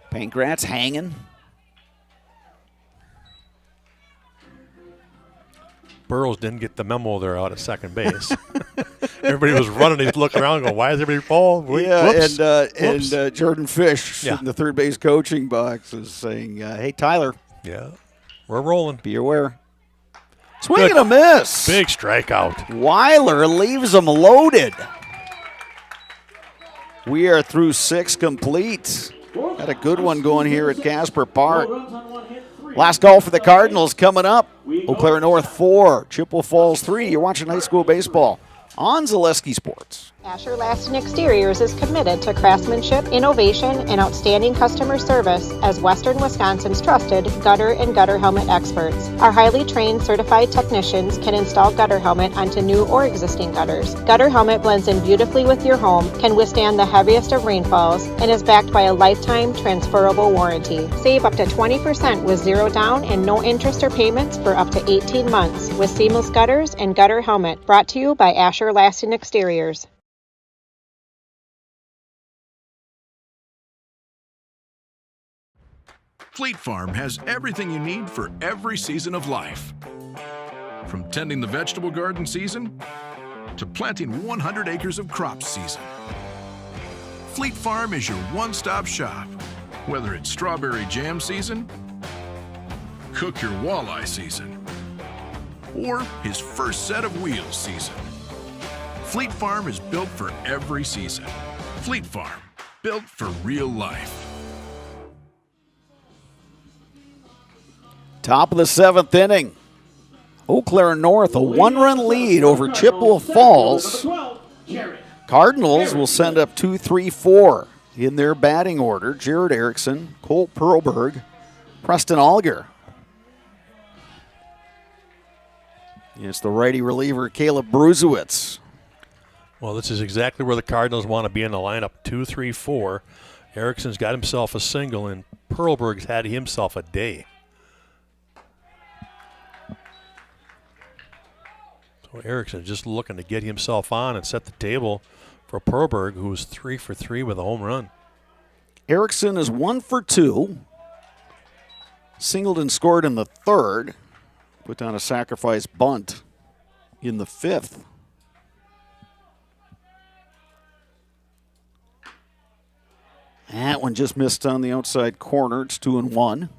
Pankratz hanging. Burrows didn't get the memo there out at second base. Everybody was running. He's looking around going, why is everybody ball? And Jordan Fish in the third base coaching box is saying, hey, Tyler. Yeah, we're rolling. Be aware. Swing and a miss. Big strikeout. Weiler leaves them loaded. We are through 6 complete. Got a good one going here at Casper Park. Last call for the Cardinals coming up. Eau Claire North 4, Chippewa Falls 3. You're watching high school baseball on Zaleski Sports. Asher Lasting Exteriors is committed to craftsmanship, innovation, and outstanding customer service as Western Wisconsin's trusted gutter and gutter helmet experts. Our highly trained certified technicians can install gutter helmet onto new or existing gutters. Gutter helmet blends in beautifully with your home, can withstand the heaviest of rainfalls, and is backed by a lifetime transferable warranty. Save up to 20% with zero down and no interest or payments for up to 18 months with seamless gutters and gutter helmet. Brought to you by Asher Lasting Exteriors. Fleet Farm has everything you need for every season of life. From tending the vegetable garden season to planting 100 acres of crops season. Fleet Farm is your one-stop shop. Whether it's strawberry jam season, cook your walleye season, or his first set of wheels season. Fleet Farm is built for every season. Fleet Farm, built for real life. Top of the 7th inning. Eau Claire North, a 1-run lead over Chippewa Falls. Cardinals will send up 2-3-4 in their batting order. Jared Erickson, Cole Perlberg, Preston Alger. It's the righty reliever, Caleb Bruzewitz. Well, this is exactly where the Cardinals want to be in the lineup. 2-3-4. Erickson's got himself a single, and Perlberg's had himself a day. So Erickson just looking to get himself on and set the table for Perlberg, who was 3 for 3 with a home run. Erickson is 1 for 2. Singled and scored in the 3rd. Put down a sacrifice bunt in the 5th. That one just missed on the outside corner. It's 2-1.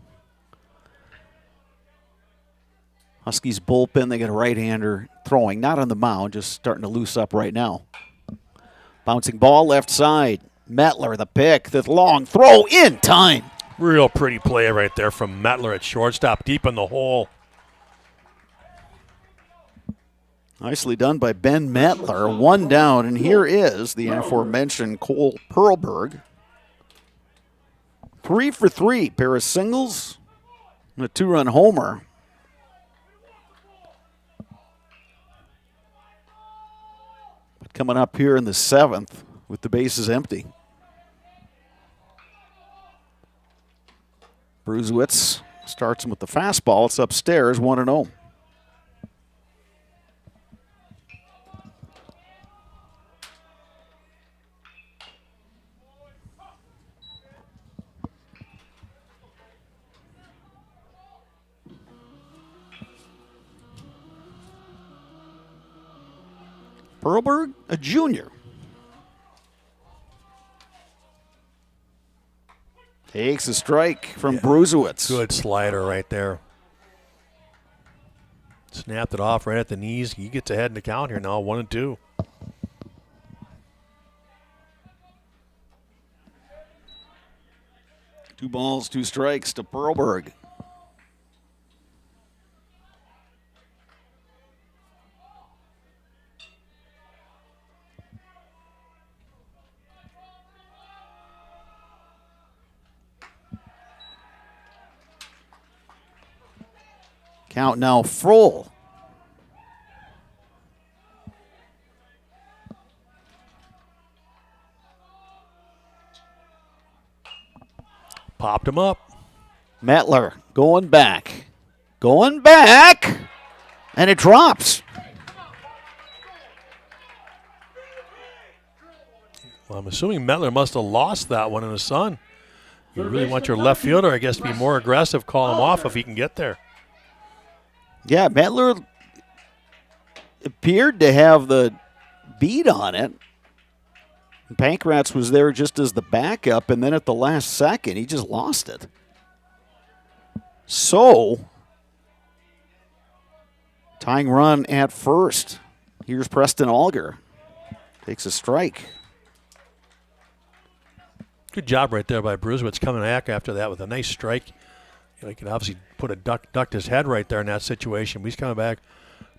Huskies bullpen, they get a right-hander throwing, not on the mound, just starting to loose up right now. Bouncing ball left side. Mettler, the pick, the long throw in time. Real pretty play right there from Mettler at shortstop, deep in the hole. Nicely done by Ben Mettler. 1 down, and here is the aforementioned Cole Perlberg. 3 for 3, pair of singles and a 2-run homer. But coming up here in the 7th with the bases empty. Bruzewitz starts him with the fastball. It's upstairs, 1-0. Perlberg, a junior. Takes a strike from Bruzewitz. Good slider right there. Snapped it off right at the knees. He gets ahead in the count here now, 1-2. Two balls, 2 strikes to Perlberg. Count now full. Popped him up. Mettler going back. Going back. And it drops. Well, I'm assuming Mettler must have lost that one in the sun. You really want your left fielder, I guess, to be more aggressive, call him off if he can get there. Yeah, Mettler appeared to have the beat on it. Pankratz was there just as the backup, and then at the last second, he just lost it. So, tying run at first. Here's Preston Alger. Takes a strike. Good job right there by Bruzewitz coming back after that with a nice strike. You know, he can obviously put a ducked his head right there in that situation. But he's coming back,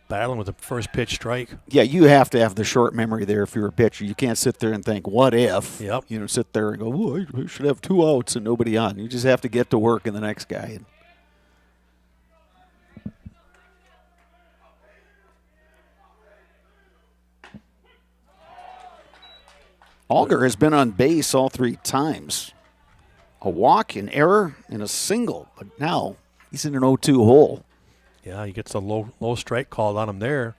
battling with the first pitch strike. Yeah, you have to have the short memory there if you're a pitcher. You can't sit there and think, what if? Yep. You know, sit there and go, oh, I should have 2 outs and nobody on. You just have to get to work in the next guy. Alger has been on base all 3 times. A walk, an error, and a single. But now he's in an 0-2 hole. Yeah, he gets a low strike called on him there.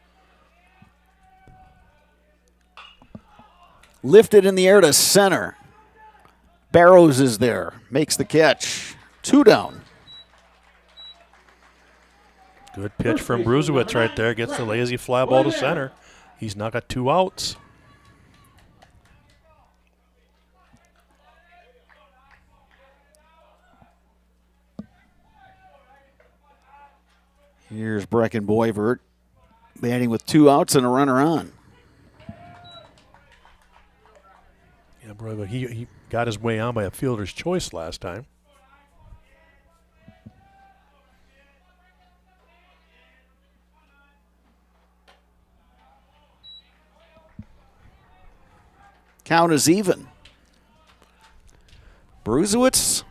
Lifted in the air to center. Barrows is there. Makes the catch. 2 down. Good pitch from Bruzewicz right there. Gets the lazy fly ball to center. He's now got 2 outs. Here's Brecken Boivert batting with 2 outs and a runner on. Yeah, brother, he got his way on by a fielder's choice last time. Count is even. Bruzewicz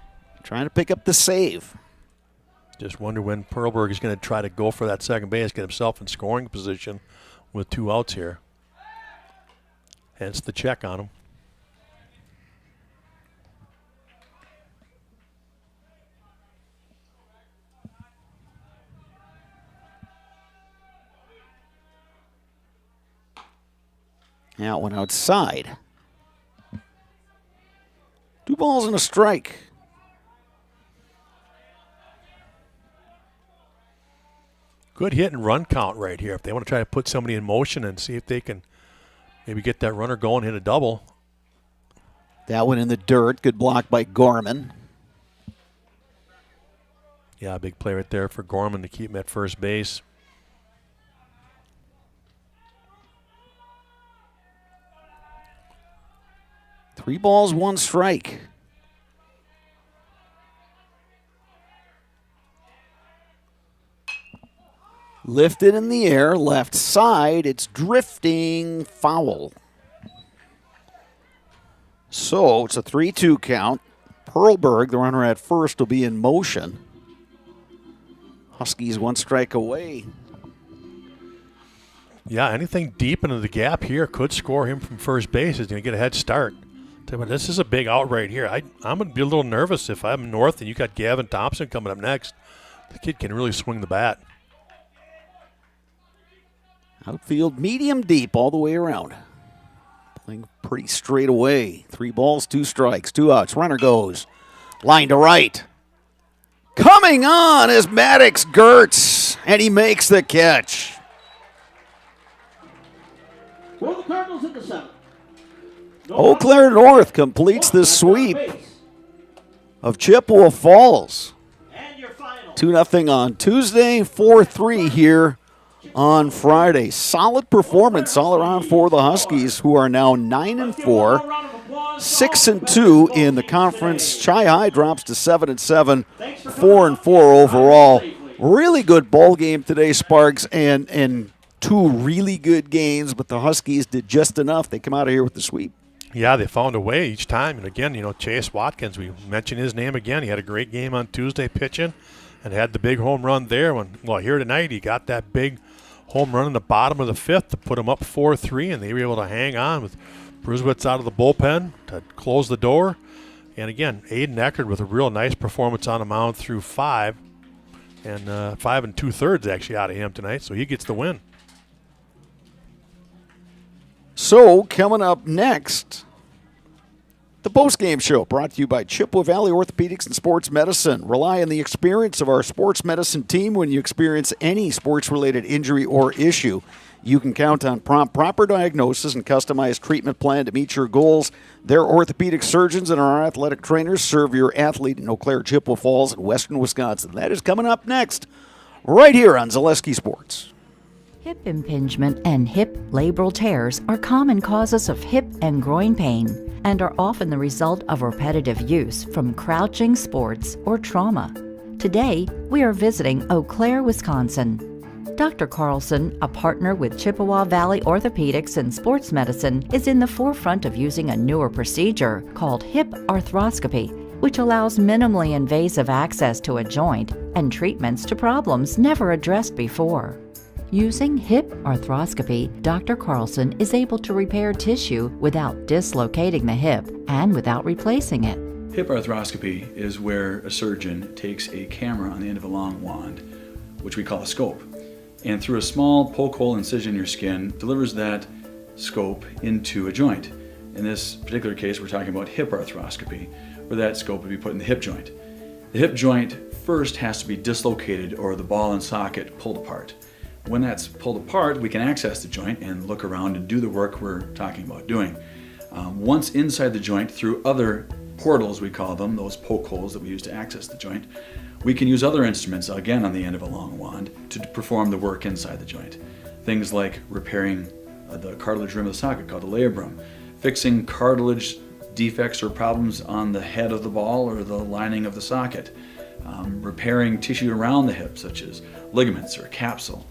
trying to pick up the save. Just wonder when Perlberg is going to try to go for that second base, get himself in scoring position with 2 outs here. Hence the check on him. That one outside. 2 balls and a strike. Good hit and run count right here. If they want to try to put somebody in motion and see if they can maybe get that runner going, hit a double. That one in the dirt. Good block by Gorman. Yeah, big play right there for Gorman to keep him at first base. Three balls, 1 strike. Lifted in the air, left side. It's drifting foul. So it's a 3-2 count. Perlberg, the runner at first, will be in motion. Huskies 1 strike away. Yeah, anything deep into the gap here could score him from first base. He's going to get a head start. This is a big out right here. I'm going to be a little nervous if I'm north and you got Gavin Thompson coming up next. The kid can really swing the bat. Outfield medium deep all the way around. Playing pretty straight away. 3 balls, 2 strikes, 2 outs. Runner goes. Line to right. Coming on is Maddox Gertz, and he makes the catch. For the Cardinals in the 7th. Eau Claire North completes the sweep of Chippewa Falls. 2-0 on Tuesday, 4-3 here on Friday. Solid performance all around for the Huskies, who are now 9-4, 6-2 in the conference. Chi High drops to 7-7, 4-4 overall. Really good ball game today, Sparks, and 2 really good games, but the Huskies did just enough. They come out of here with the sweep. Yeah, they found a way each time. And again, Chase Watkins, we mentioned his name again. He had a great game on Tuesday pitching and had the big home run there. Here tonight, he got that big home run in the bottom of the 5th to put him up 4-3, and they were able to hang on with Bruzewicz out of the bullpen to close the door. And again, Aiden Eckert with a real nice performance on the mound through 5, and 5 2/3 actually out of him tonight, so he gets the win. So, coming up next, the postgame show brought to you by Chippewa Valley Orthopedics and Sports Medicine. Rely on the experience of our sports medicine team when you experience any sports-related injury or issue. You can count on prompt, proper diagnosis and customized treatment plan to meet your goals. Their orthopedic surgeons and our athletic trainers serve your athlete in Eau Claire, Chippewa Falls, and western Wisconsin. That is coming up next, right here on Zaleski Sports. Hip impingement and hip labral tears are common causes of hip and groin pain and are often the result of repetitive use from crouching, sports, or trauma. Today, we are visiting Eau Claire, Wisconsin. Dr. Carlson, a partner with Chippewa Valley Orthopedics and Sports Medicine, is in the forefront of using a newer procedure called hip arthroscopy, which allows minimally invasive access to a joint and treatments to problems never addressed before. Using hip arthroscopy, Dr. Carlson is able to repair tissue without dislocating the hip and without replacing it. Hip arthroscopy is where a surgeon takes a camera on the end of a long wand, which we call a scope, and through a small poke hole incision in your skin, delivers that scope into a joint. In this particular case, we're talking about hip arthroscopy, where that scope would be put in the hip joint. The hip joint first has to be dislocated or the ball and socket pulled apart. When that's pulled apart, we can access the joint and look around and do the work we're talking about doing. Once inside the joint, through other portals, we call them, those poke holes that we use to access the joint, we can use other instruments, again on the end of a long wand, to perform the work inside the joint. Things like repairing the cartilage rim of the socket, called a labrum, fixing cartilage defects or problems on the head of the ball or the lining of the socket, repairing tissue around the hip, such as ligaments or capsule,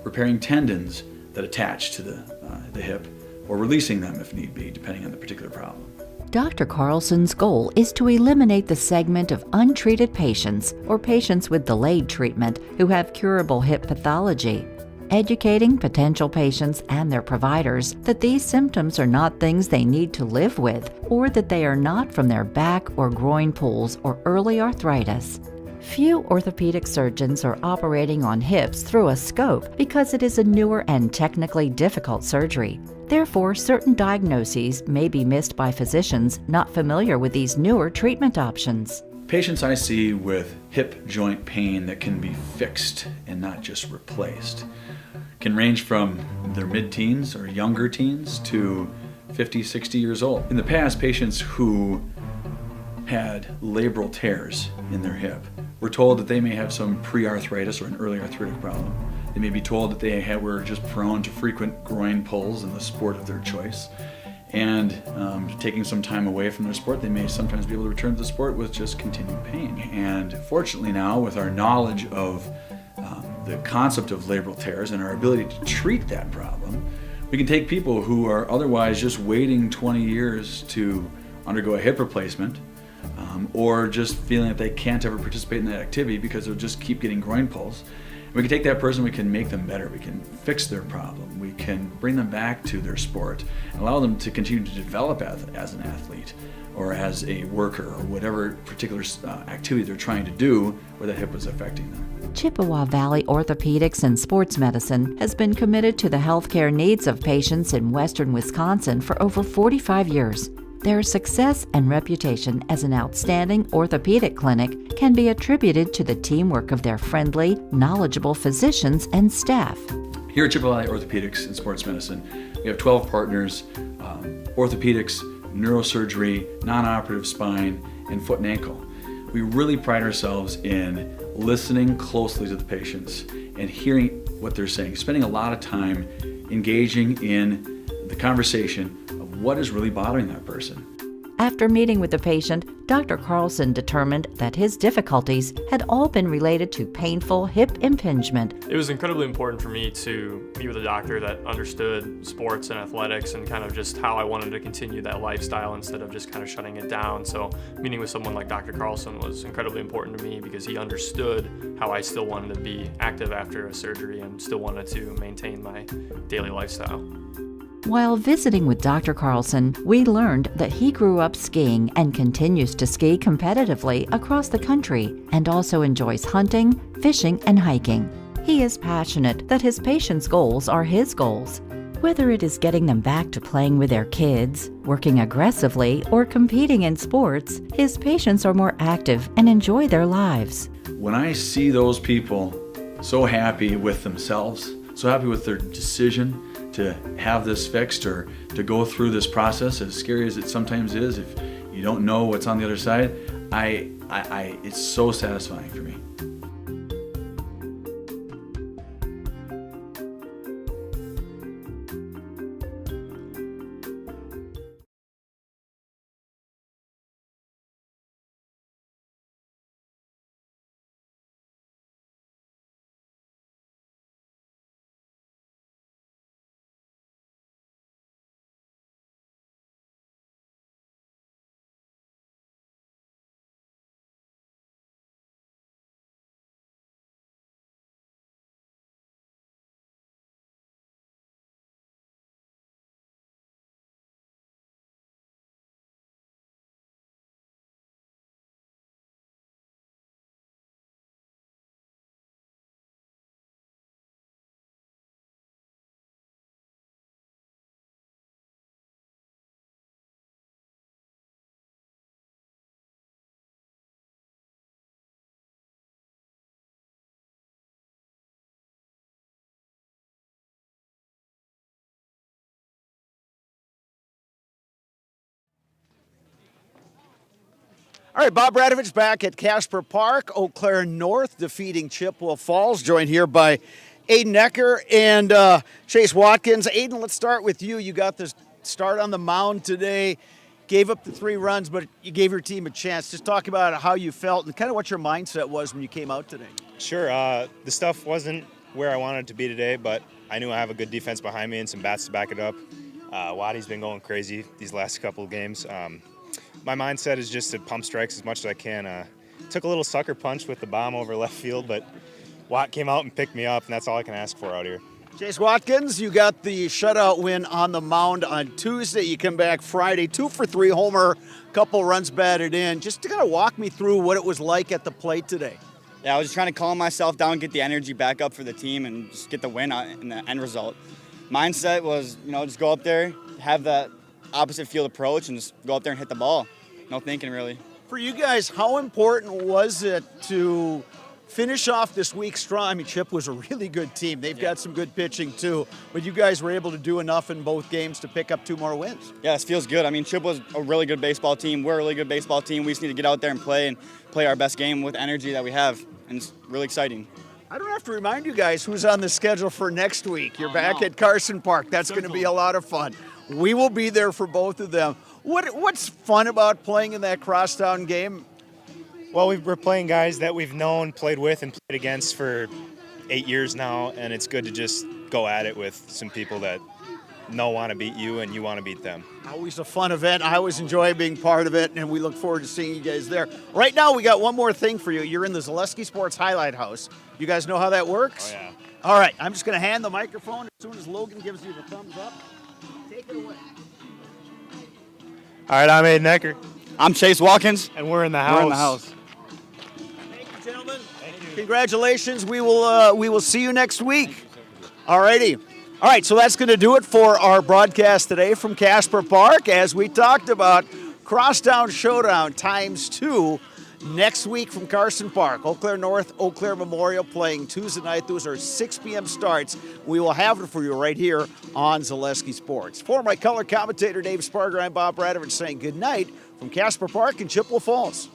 repairing tendons that attach to the hip, or releasing them if need be, depending on the particular problem. Dr. Carlson's goal is to eliminate the segment of untreated patients or patients with delayed treatment who have curable hip pathology, educating potential patients and their providers that these symptoms are not things they need to live with, or that they are not from their back or groin pulls or early arthritis. Few orthopedic surgeons are operating on hips through a scope because it is a newer and technically difficult surgery. Therefore, certain diagnoses may be missed by physicians not familiar with these newer treatment options. Patients I see with hip joint pain that can be fixed and not just replaced can range from their mid-teens or younger teens to 50, 60 years old. In the past, patients who had labral tears in their hip were told that they may have some pre-arthritis or an early arthritic problem. They may be told that they were just prone to frequent groin pulls in the sport of their choice. And taking some time away from their sport, they may sometimes be able to return to the sport with just continued pain. And fortunately now, with our knowledge of the concept of labral tears and our ability to treat that problem, we can take people who are otherwise just waiting 20 years to undergo a hip replacement, or just feeling that they can't ever participate in that activity because they'll just keep getting groin pulls. And we can take that person, we can make them better, we can fix their problem, we can bring them back to their sport, and allow them to continue to develop as an athlete or as a worker or whatever particular activity they're trying to do where that hip was affecting them. Chippewa Valley Orthopedics and Sports Medicine has been committed to the healthcare needs of patients in western Wisconsin for over 45 years. Their success and reputation as an outstanding orthopedic clinic can be attributed to the teamwork of their friendly, knowledgeable physicians and staff. Here at Chippewa Valley Orthopedics and Sports Medicine, we have 12 partners, orthopedics, neurosurgery, non-operative spine, and foot and ankle. We really pride ourselves in listening closely to the patients and hearing what they're saying, spending a lot of time engaging in the conversation of what is really bothering that person. After meeting with the patient, Dr. Carlson determined that his difficulties had all been related to painful hip impingement. It was incredibly important for me to meet with a doctor that understood sports and athletics and kind of just how I wanted to continue that lifestyle instead of just kind of shutting it down. So meeting with someone like Dr. Carlson was incredibly important to me because he understood how I still wanted to be active after a surgery and still wanted to maintain my daily lifestyle. While visiting with Dr. Carlson, we learned that he grew up skiing and continues to ski competitively across the country and also enjoys hunting, fishing, and hiking. He is passionate that his patients' goals are his goals. Whether it is getting them back to playing with their kids, working aggressively, or competing in sports, his patients are more active and enjoy their lives. When I see those people so happy with themselves, so happy with their decision to have this fixed or to go through this process, as scary as it sometimes is, if you don't know what's on the other side, it's so satisfying for me. All right, Bob Radovich back at Casper Park. Eau Claire North defeating Chippewa Falls, joined here by Aiden Ecker and Chase Watkins. Aiden, let's start with you. You got the start on the mound today, gave up the 3 runs, but you gave your team a chance. Just talk about how you felt and kind of what your mindset was when you came out today. Sure. The stuff wasn't where I wanted it to be today, but I knew I have a good defense behind me and some bats to back it up. Waddy's been going crazy these last couple of games. My mindset is just to pump strikes as much as I can. Took a little sucker punch with the bomb over left field, but Watt came out and picked me up, and that's all I can ask for out here. Chase Watkins, you got the shutout win on the mound on Tuesday. You come back Friday, 2 for 3 homer, couple runs batted in. Just to kind of walk me through what it was like at the plate today. Yeah, I was just trying to calm myself down, get the energy back up for the team, and just get the win in the end result. Mindset was, just go up there, have that opposite field approach, and just go up there and hit the ball. No thinking, really. For you guys, how important was it to finish off this week strong? I mean, Chip was a really good team. They've got some good pitching too, but you guys were able to do enough in both games to pick up 2 more wins. Yeah, this feels good. I mean, Chip was a really good baseball team. We're a really good baseball team. We just need to get out there and play our best game with energy that we have, and it's really exciting. I don't have to remind you guys who's on the schedule for next week. You're back at Carson Park. That's going to be a lot of fun. We will be there for both of them. What's fun about playing in that crosstown game? Well, we're playing guys that we've known, played with, and played against for 8 years now, and it's good to just go at it with some people that want to beat you and you want to beat them. Always a fun event. I always enjoy being part of it, and we look forward to seeing you guys there. Right now, we got one more thing for you. You're in the Zaleski Sports Highlight House. You guys know how that works? Oh, yeah. All right, I'm just going to hand the microphone as soon as Logan gives you the thumbs up. Take it away. All right, I'm Aiden Ecker. I'm Chase Watkins. And we're in the house. We're in the house. Thank you, gentlemen. Thank you. Congratulations. We will see you next week. All righty. All right, so that's going to do it for our broadcast today from Casper Park. As we talked about, Crosstown Showdown ×2 next week from Carson Park. Eau Claire North, Eau Claire Memorial playing Tuesday night. Those are 6 p.m. starts. We will have it for you right here on Zaleski Sports. For my color commentator, Dave Sparger, I'm Bob Radovich saying good night from Casper Park and Chippewa Falls.